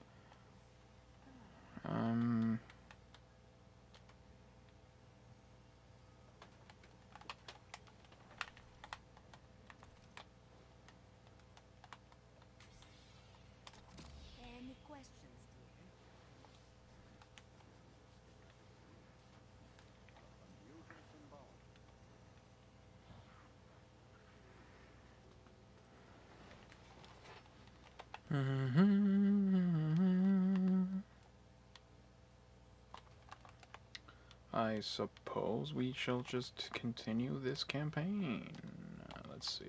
S1: I suppose we shall just continue this campaign. Let's see.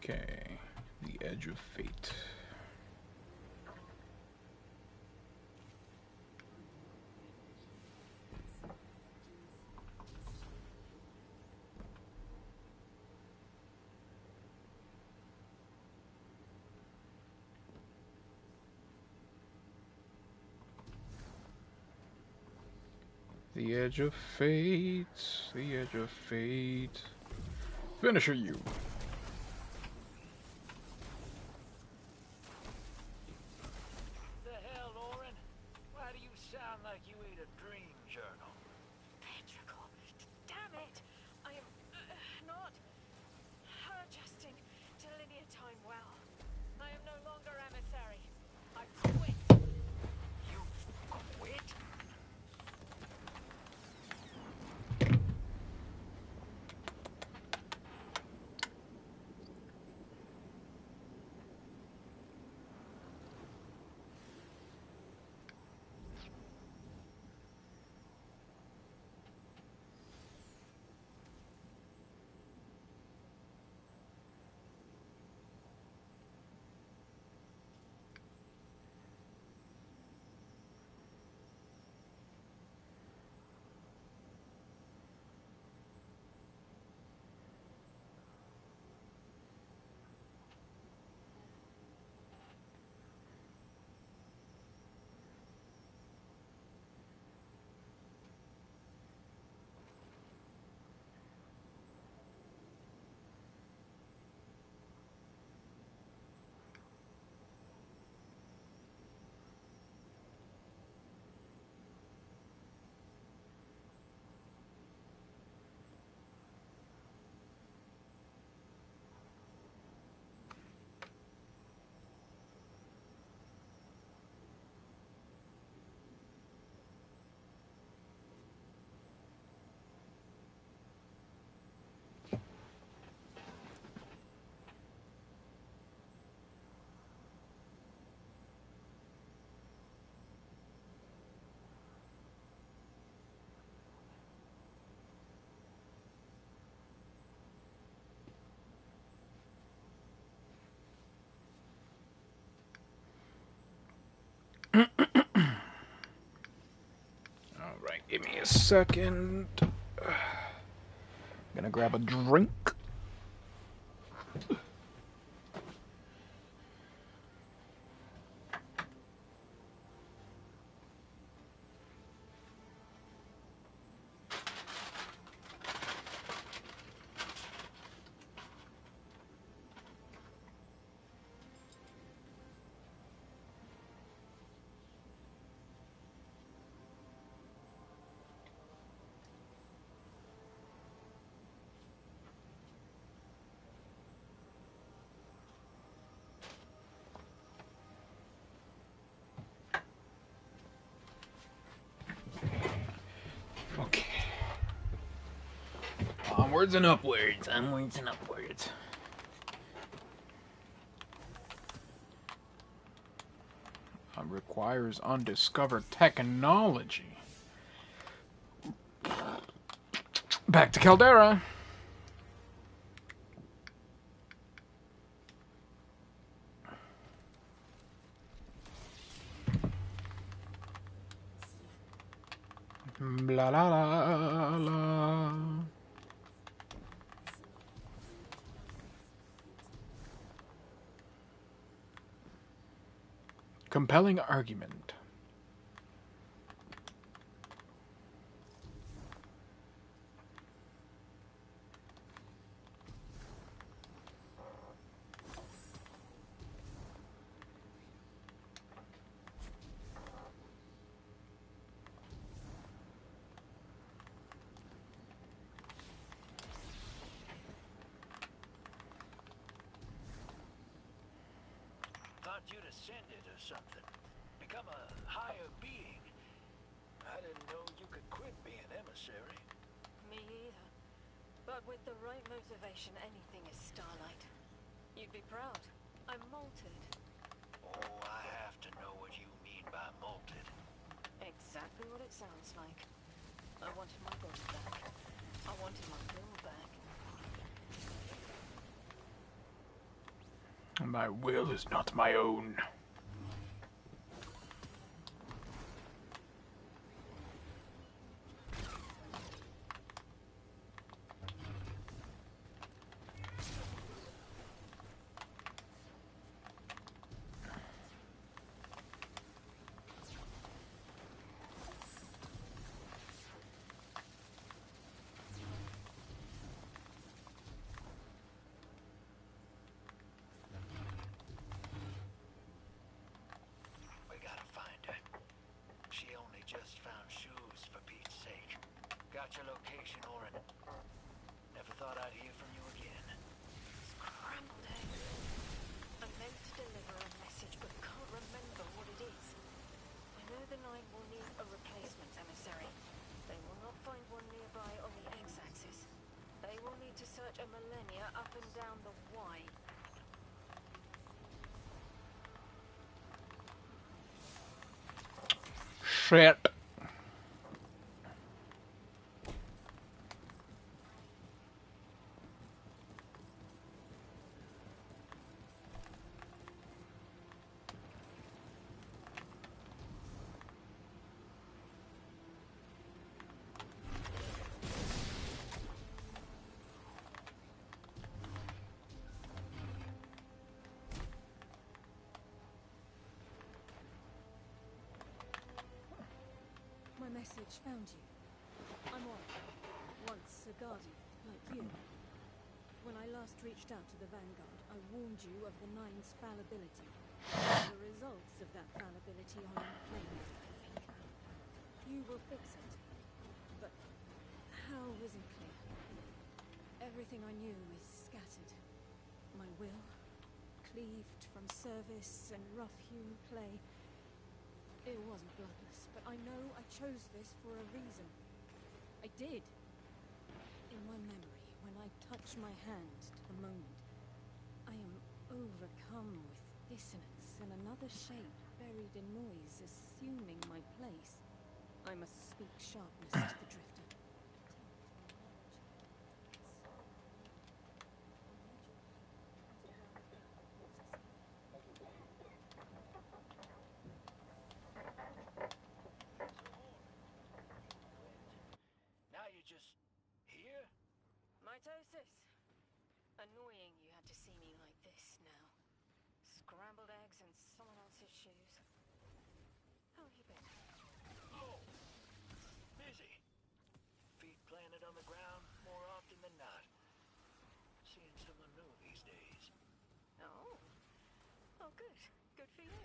S1: Okay, the edge of fate. The edge of fate, the edge of fate. Finisher you.
S5: The hell, Oren? Why do you sound like you ate a dream journal?
S6: Petrichor, damn it! I am not adjusting to linear time well. I am no longer emissary. I quit.
S5: You quit?
S1: Alright, give me a second. Gonna grab a drink. Okay. Onwards and upwards. Onwards and upwards. Requires undiscovered technology. Back to Caldera. Blah, la, la, la. Compelling argument.
S5: Thought you'd ascended or something. Become a higher being. I didn't know you could quit being emissary.
S6: Me either. But with the right motivation, anything is Starlight. You'd be proud. I'm malted.
S5: Oh, I have to know what you mean by molted.
S6: Exactly what it sounds like. I wanted my body back. I wanted my will back.
S1: My will is not my own.
S6: up and down the Y.
S1: Shit.
S6: My message found you. I'm on. Once a guardian, like you. When I last reached out to the Vanguard, I warned you of the Nine's fallibility. The results of that fallibility are in plain view, I think. You will fix it. But how isn't clear. Everything I knew is scattered. My will, cleaved from service and rough-hewn clay. It wasn't bloodless, but I know I chose this for a reason. I did. In my memory, when I touch my hand to the moment, I am overcome with dissonance and another shape buried in noise assuming my place. I must speak sharpness to the drifter.
S5: Now you're just here?
S6: Mitosis. Annoying you had to see me like this now. Scrambled eggs in someone else's shoes. How have you been?
S5: Oh, busy. Feet planted on the ground more often than not. Seeing someone new these days.
S6: Oh. Oh, good. Good for you.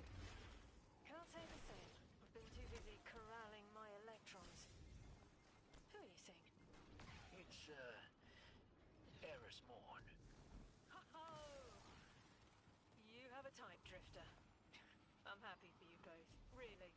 S6: Can't say the same. I've been too busy corralling my electrons. Who are you seeing?
S5: It's, Eris Morn.
S6: Ho-ho! You have a type, Drifter. I'm happy for you both. Really.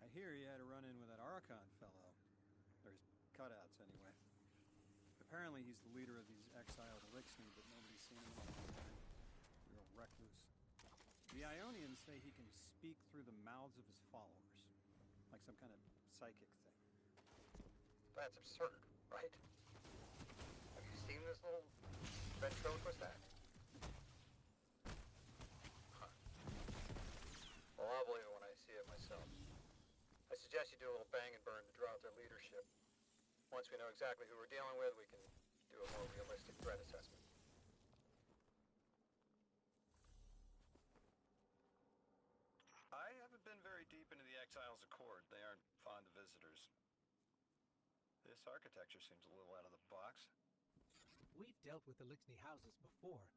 S7: I hear you had a run-in with that Archon fellow. Or his cutouts, anyway. Apparently he's the leader of these exiled Elixni, but nobody's seen him in a long time. Real recluse. The Ionians say he can speak through the mouths of his followers. Like some kind of psychic thing.
S8: That's absurd, right? Have you seen this little ventriloquist act? Huh. Well, I'll believe it when I see it myself. I suggest you do a little bang and burn to draw out their leadership. Once we know exactly who we're dealing with, we can do a more realistic threat assessment.
S7: I haven't been very deep into the Exiles Accord. They aren't fond of visitors. This architecture seems a little out of the box.
S5: We've dealt with the Lixney houses before,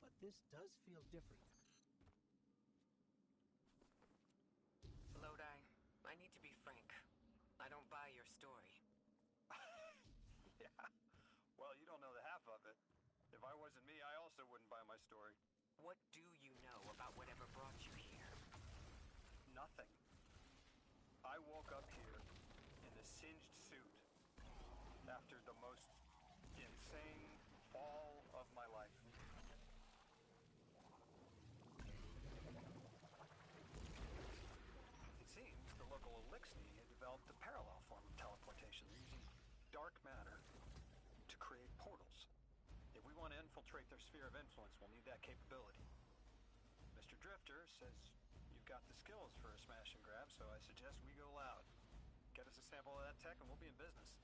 S5: but this does feel different.
S9: Lodi, I need to be frank. I don't buy your story.
S7: Yeah. Well, you don't know the half of it. If I wasn't me, I also wouldn't buy my story.
S9: What do you know about whatever brought you here?
S7: Nothing. I woke up here in a singed suit after the most insane fall of my life. It seems the local Elixni had developed a parallel form of teleportation, using dark matter to create portals. If we want to infiltrate their sphere of influence, we'll need that capability. Mr. Drifter says you've got the skills for a smash and grab, so I suggest we go loud. Get us a sample of that tech and we'll be in business.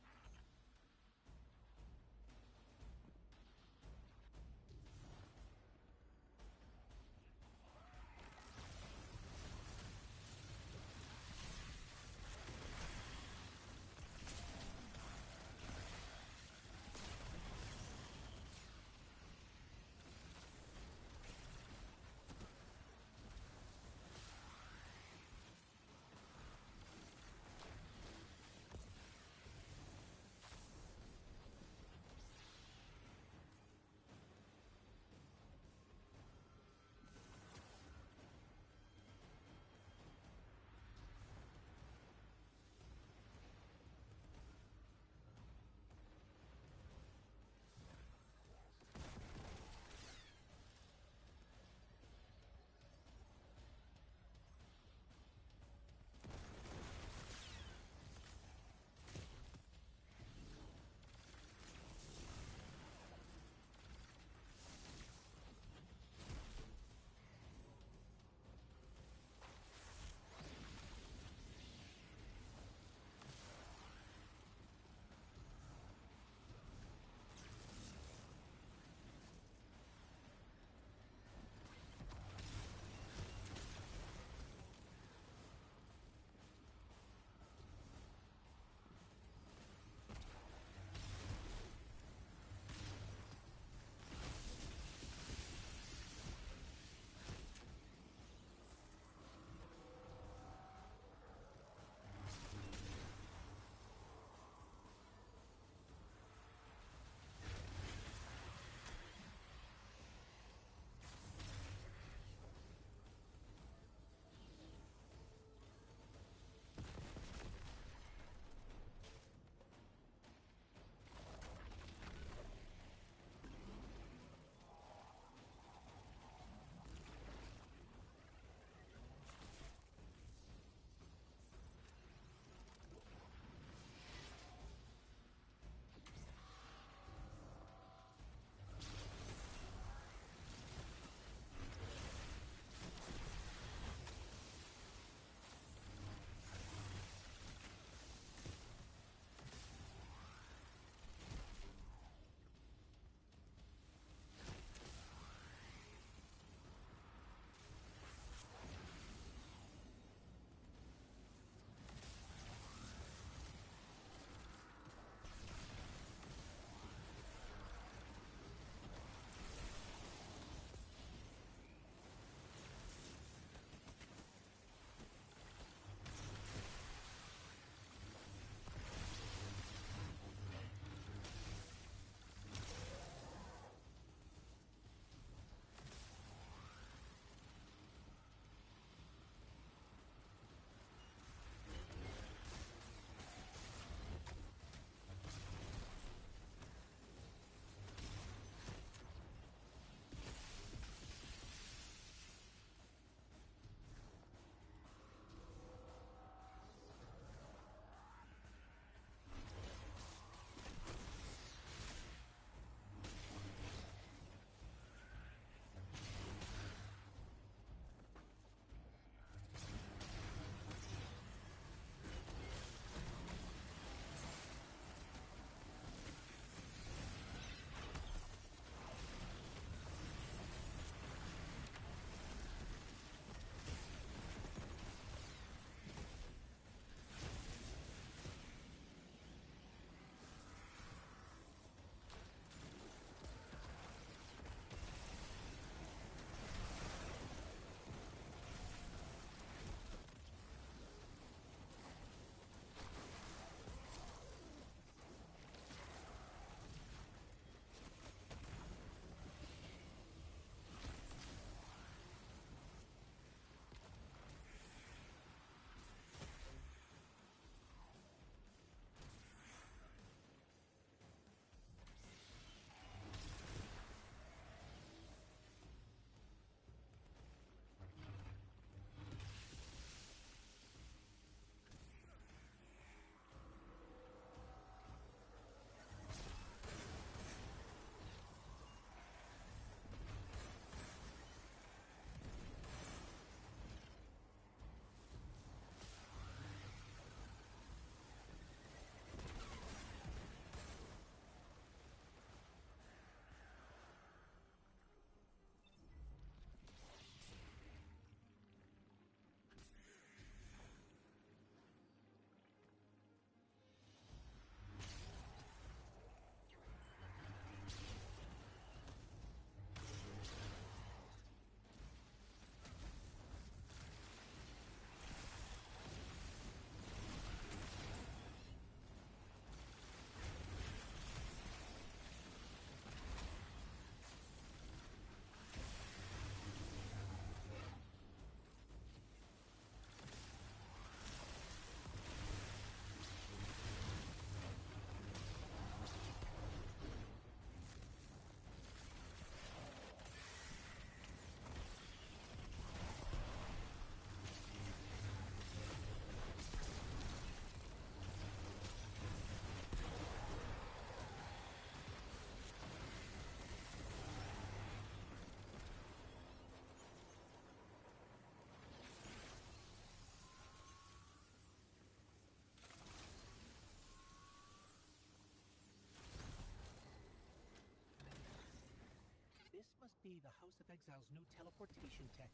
S5: be the House of Exile's new teleportation tech.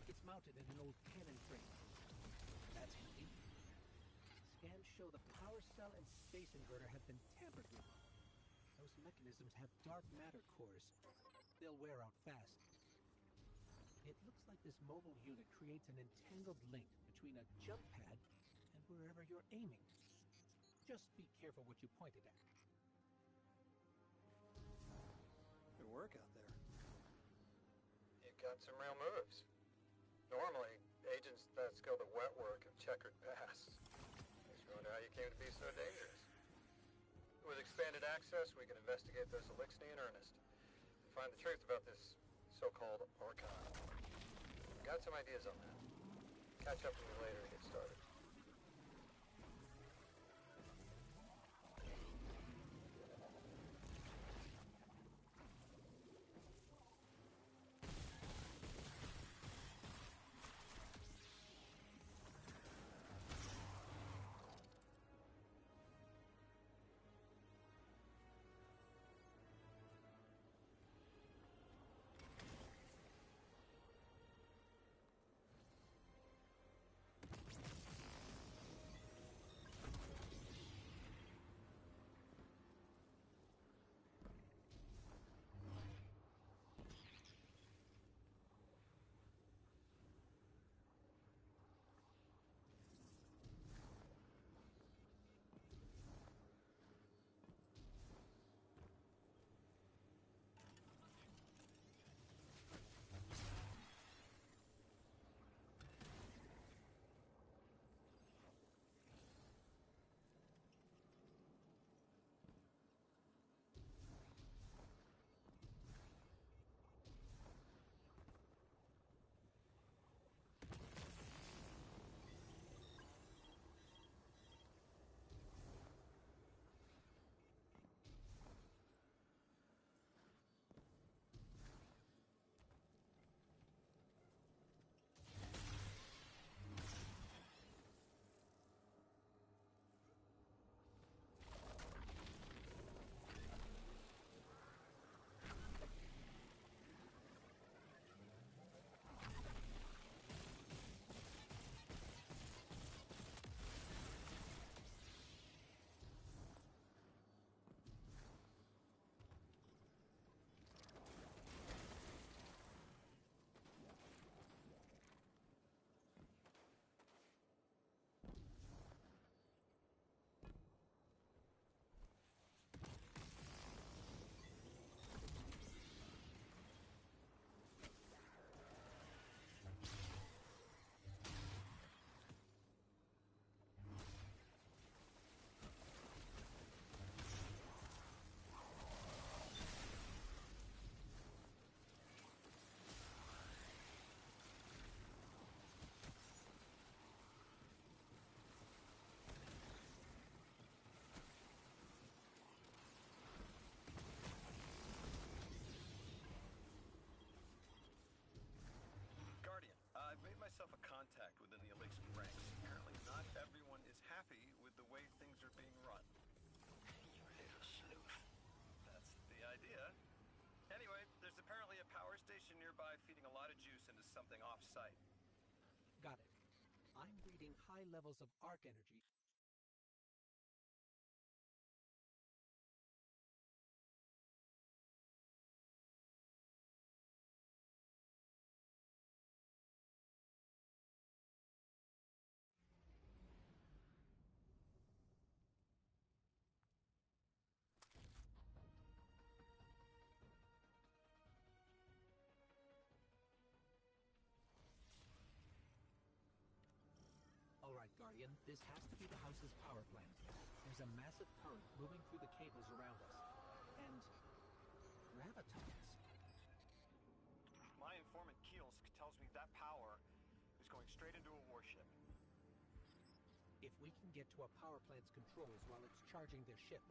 S5: It's mounted in an old cannon frame. That's handy. Scans show the power cell and space inverter have been tampered with. Those mechanisms have dark matter cores. They'll wear out fast. It looks like this mobile unit creates an entangled link between a jump pad and wherever you're aiming. Just be careful what you pointed at.
S7: Good work out there.
S8: You got some real moves. Normally, agents that skilled at wet work have checkered past. Makes me wonder how you came to be so dangerous. With expanded access, we can investigate those Elixni in earnest. And find the truth about this so-called Archon. Got some ideas on that. Catch up with me later and get started.
S10: I've made myself a contact within the Elixir ranks. Apparently not everyone is happy with the way things are being run.
S5: You little sleuth.
S10: That's the idea. Anyway, there's apparently a power station nearby feeding a lot of juice into something off-site.
S5: Got it. I'm reading high levels of arc energy. All right, Guardian, this has to be the house's power plant. There's a massive current moving through the cables around us. And gravitas.
S10: My informant Kielsk tells me that power is going straight into a warship.
S5: If we can get to a power plant's controls while it's charging their ship,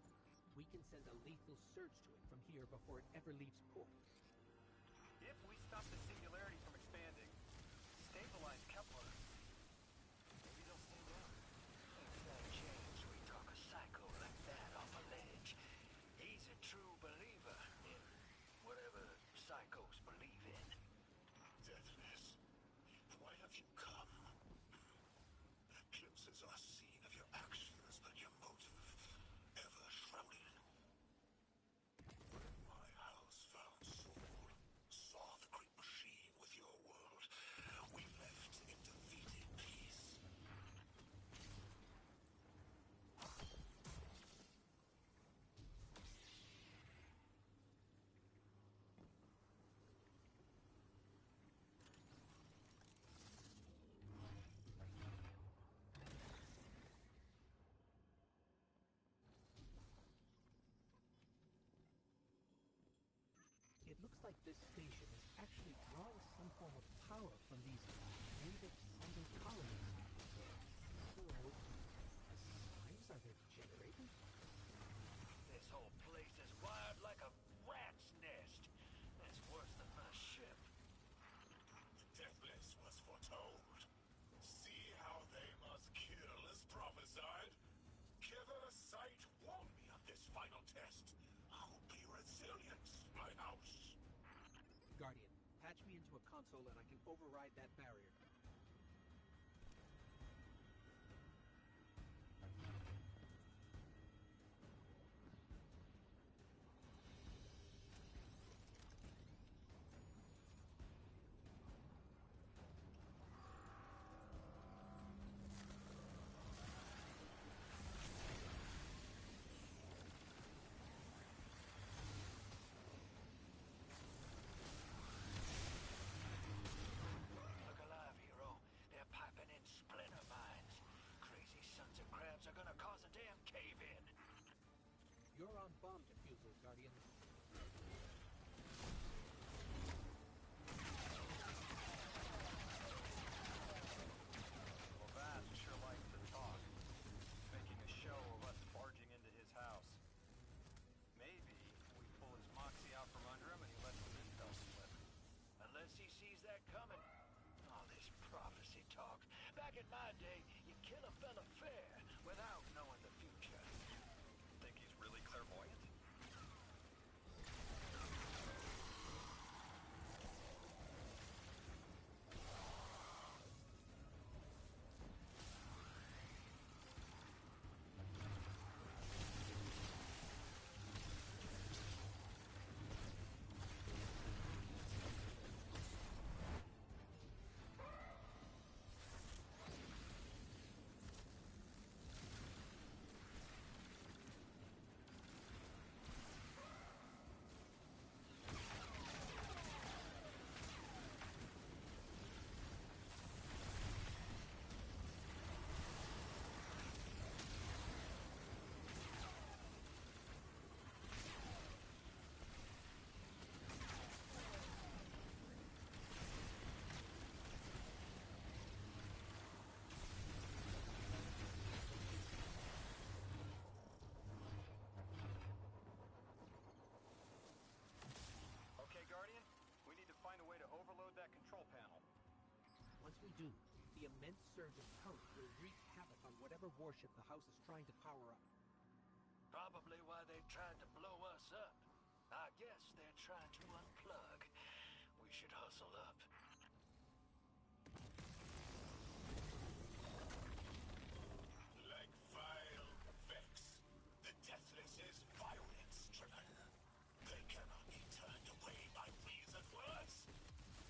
S5: we can send a lethal surge to it from here before it ever leaves port.
S10: If we stop the singularity from expanding, stabilize Kepler, maybe they'll stay down.
S5: If that chance we talk a psycho like that off a ledge, he's a true believer in whatever psychos This station is actually drawing some form of power from these native sunken colonies. So, signs are they generating?
S10: This whole place is wired like a rat's nest. It's worse than my ship.
S3: The Deathless was foretold. See how they must kill as prophesied? Kiver's sight warned me of this final test. I'll be resilient, my house.
S5: Guardian, patch me into a console and I can override that barrier.
S10: Look alive, hero. They're piping in splinter mines. Crazy sons of crabs are gonna cause a damn cave-in.
S5: You're on bomb defusal, Guardian.
S7: Well, Vast sure likes to talk. Making a show of us barging into his house. Maybe we pull his moxie out from under him and he lets some intel slip.
S10: Unless he sees that coming. All this prophecy talk. Back in my day, you kill a fella fair without knowing the future.
S7: Think he's really clairvoyant? Okay, Guardian, we need to find a way to overload that control panel.
S5: Once we do, the immense surge of power will wreak havoc on whatever warship the house is trying to power up.
S10: Probably why they tried to blow us up. I guess they're trying to unplug. We should hustle up.
S3: Like vile Vex, the Deathless is violence-driven. They cannot be turned away by reason words.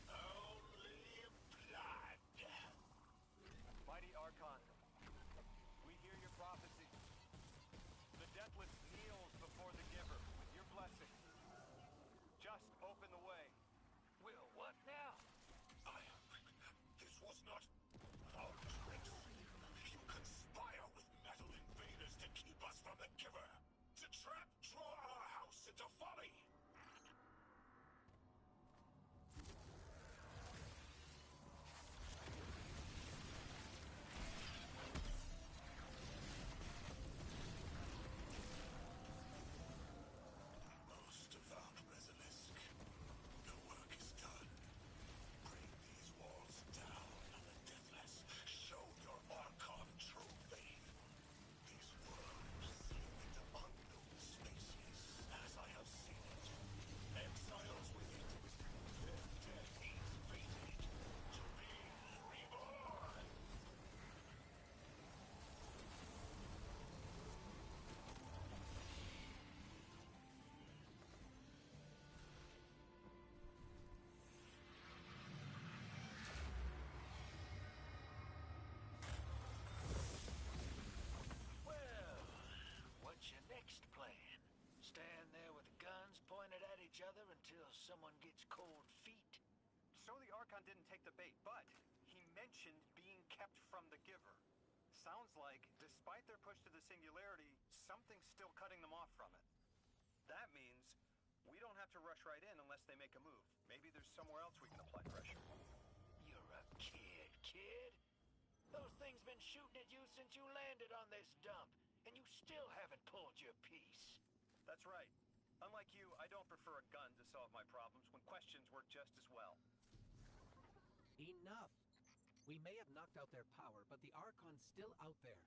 S3: Only blood.
S7: Mighty Archon, we hear your prophecy. The Deathless kneels before the Giver with your blessing. Just open the way.
S10: Will what now?
S3: This was not our tricks. You conspire with metal invaders to keep us from the Giver. To draw our house into folly. Most devout Basilisk, the work is done. Bring these walls down, the Deathless. Show your Archon true faith. These worms slip into unknown spaces, as I have seen it. Exiles with it. Their dead is fated to be reborn.
S10: Well, what's your next plan? Stand there with guns pointed at each other until someone gets cold feet?
S7: So the Archon didn't take the bait, but he mentioned being kept from the Giver. Sounds like, despite their push to the Singularity, something's still cutting them off from it. That means
S8: We don't have to rush right in unless they make a move. Maybe there's somewhere else we can apply pressure.
S10: You're a kid. Those things been shooting at you since you landed on this dump, and you still haven't pulled your piece.
S8: That's right. Unlike you, I don't prefer a gun to solve my problems when questions work just as well.
S5: Enough! We may have knocked out their power, but the Archon's still out there.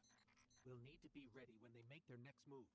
S5: We'll need to be ready when they make their next move.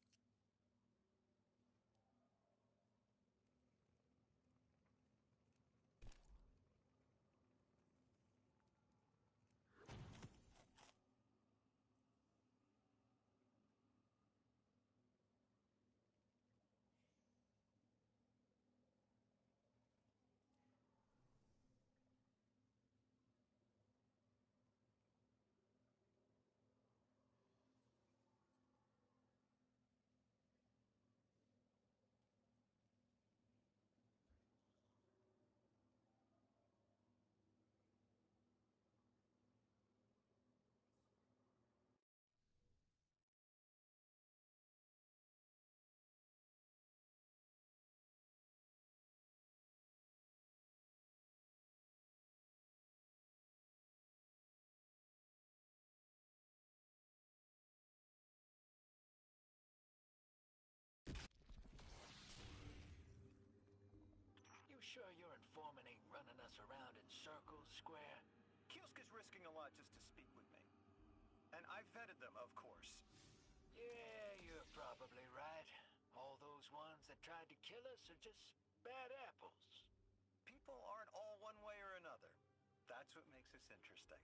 S10: You sure your informant ain't running us around in circles, Square?
S8: Kiosk risking a lot just to speak with me. And I've vetted them, of course.
S10: Yeah, you're probably right. All those ones that tried to kill us are just bad apples.
S8: People aren't all one way or another. That's what makes us interesting.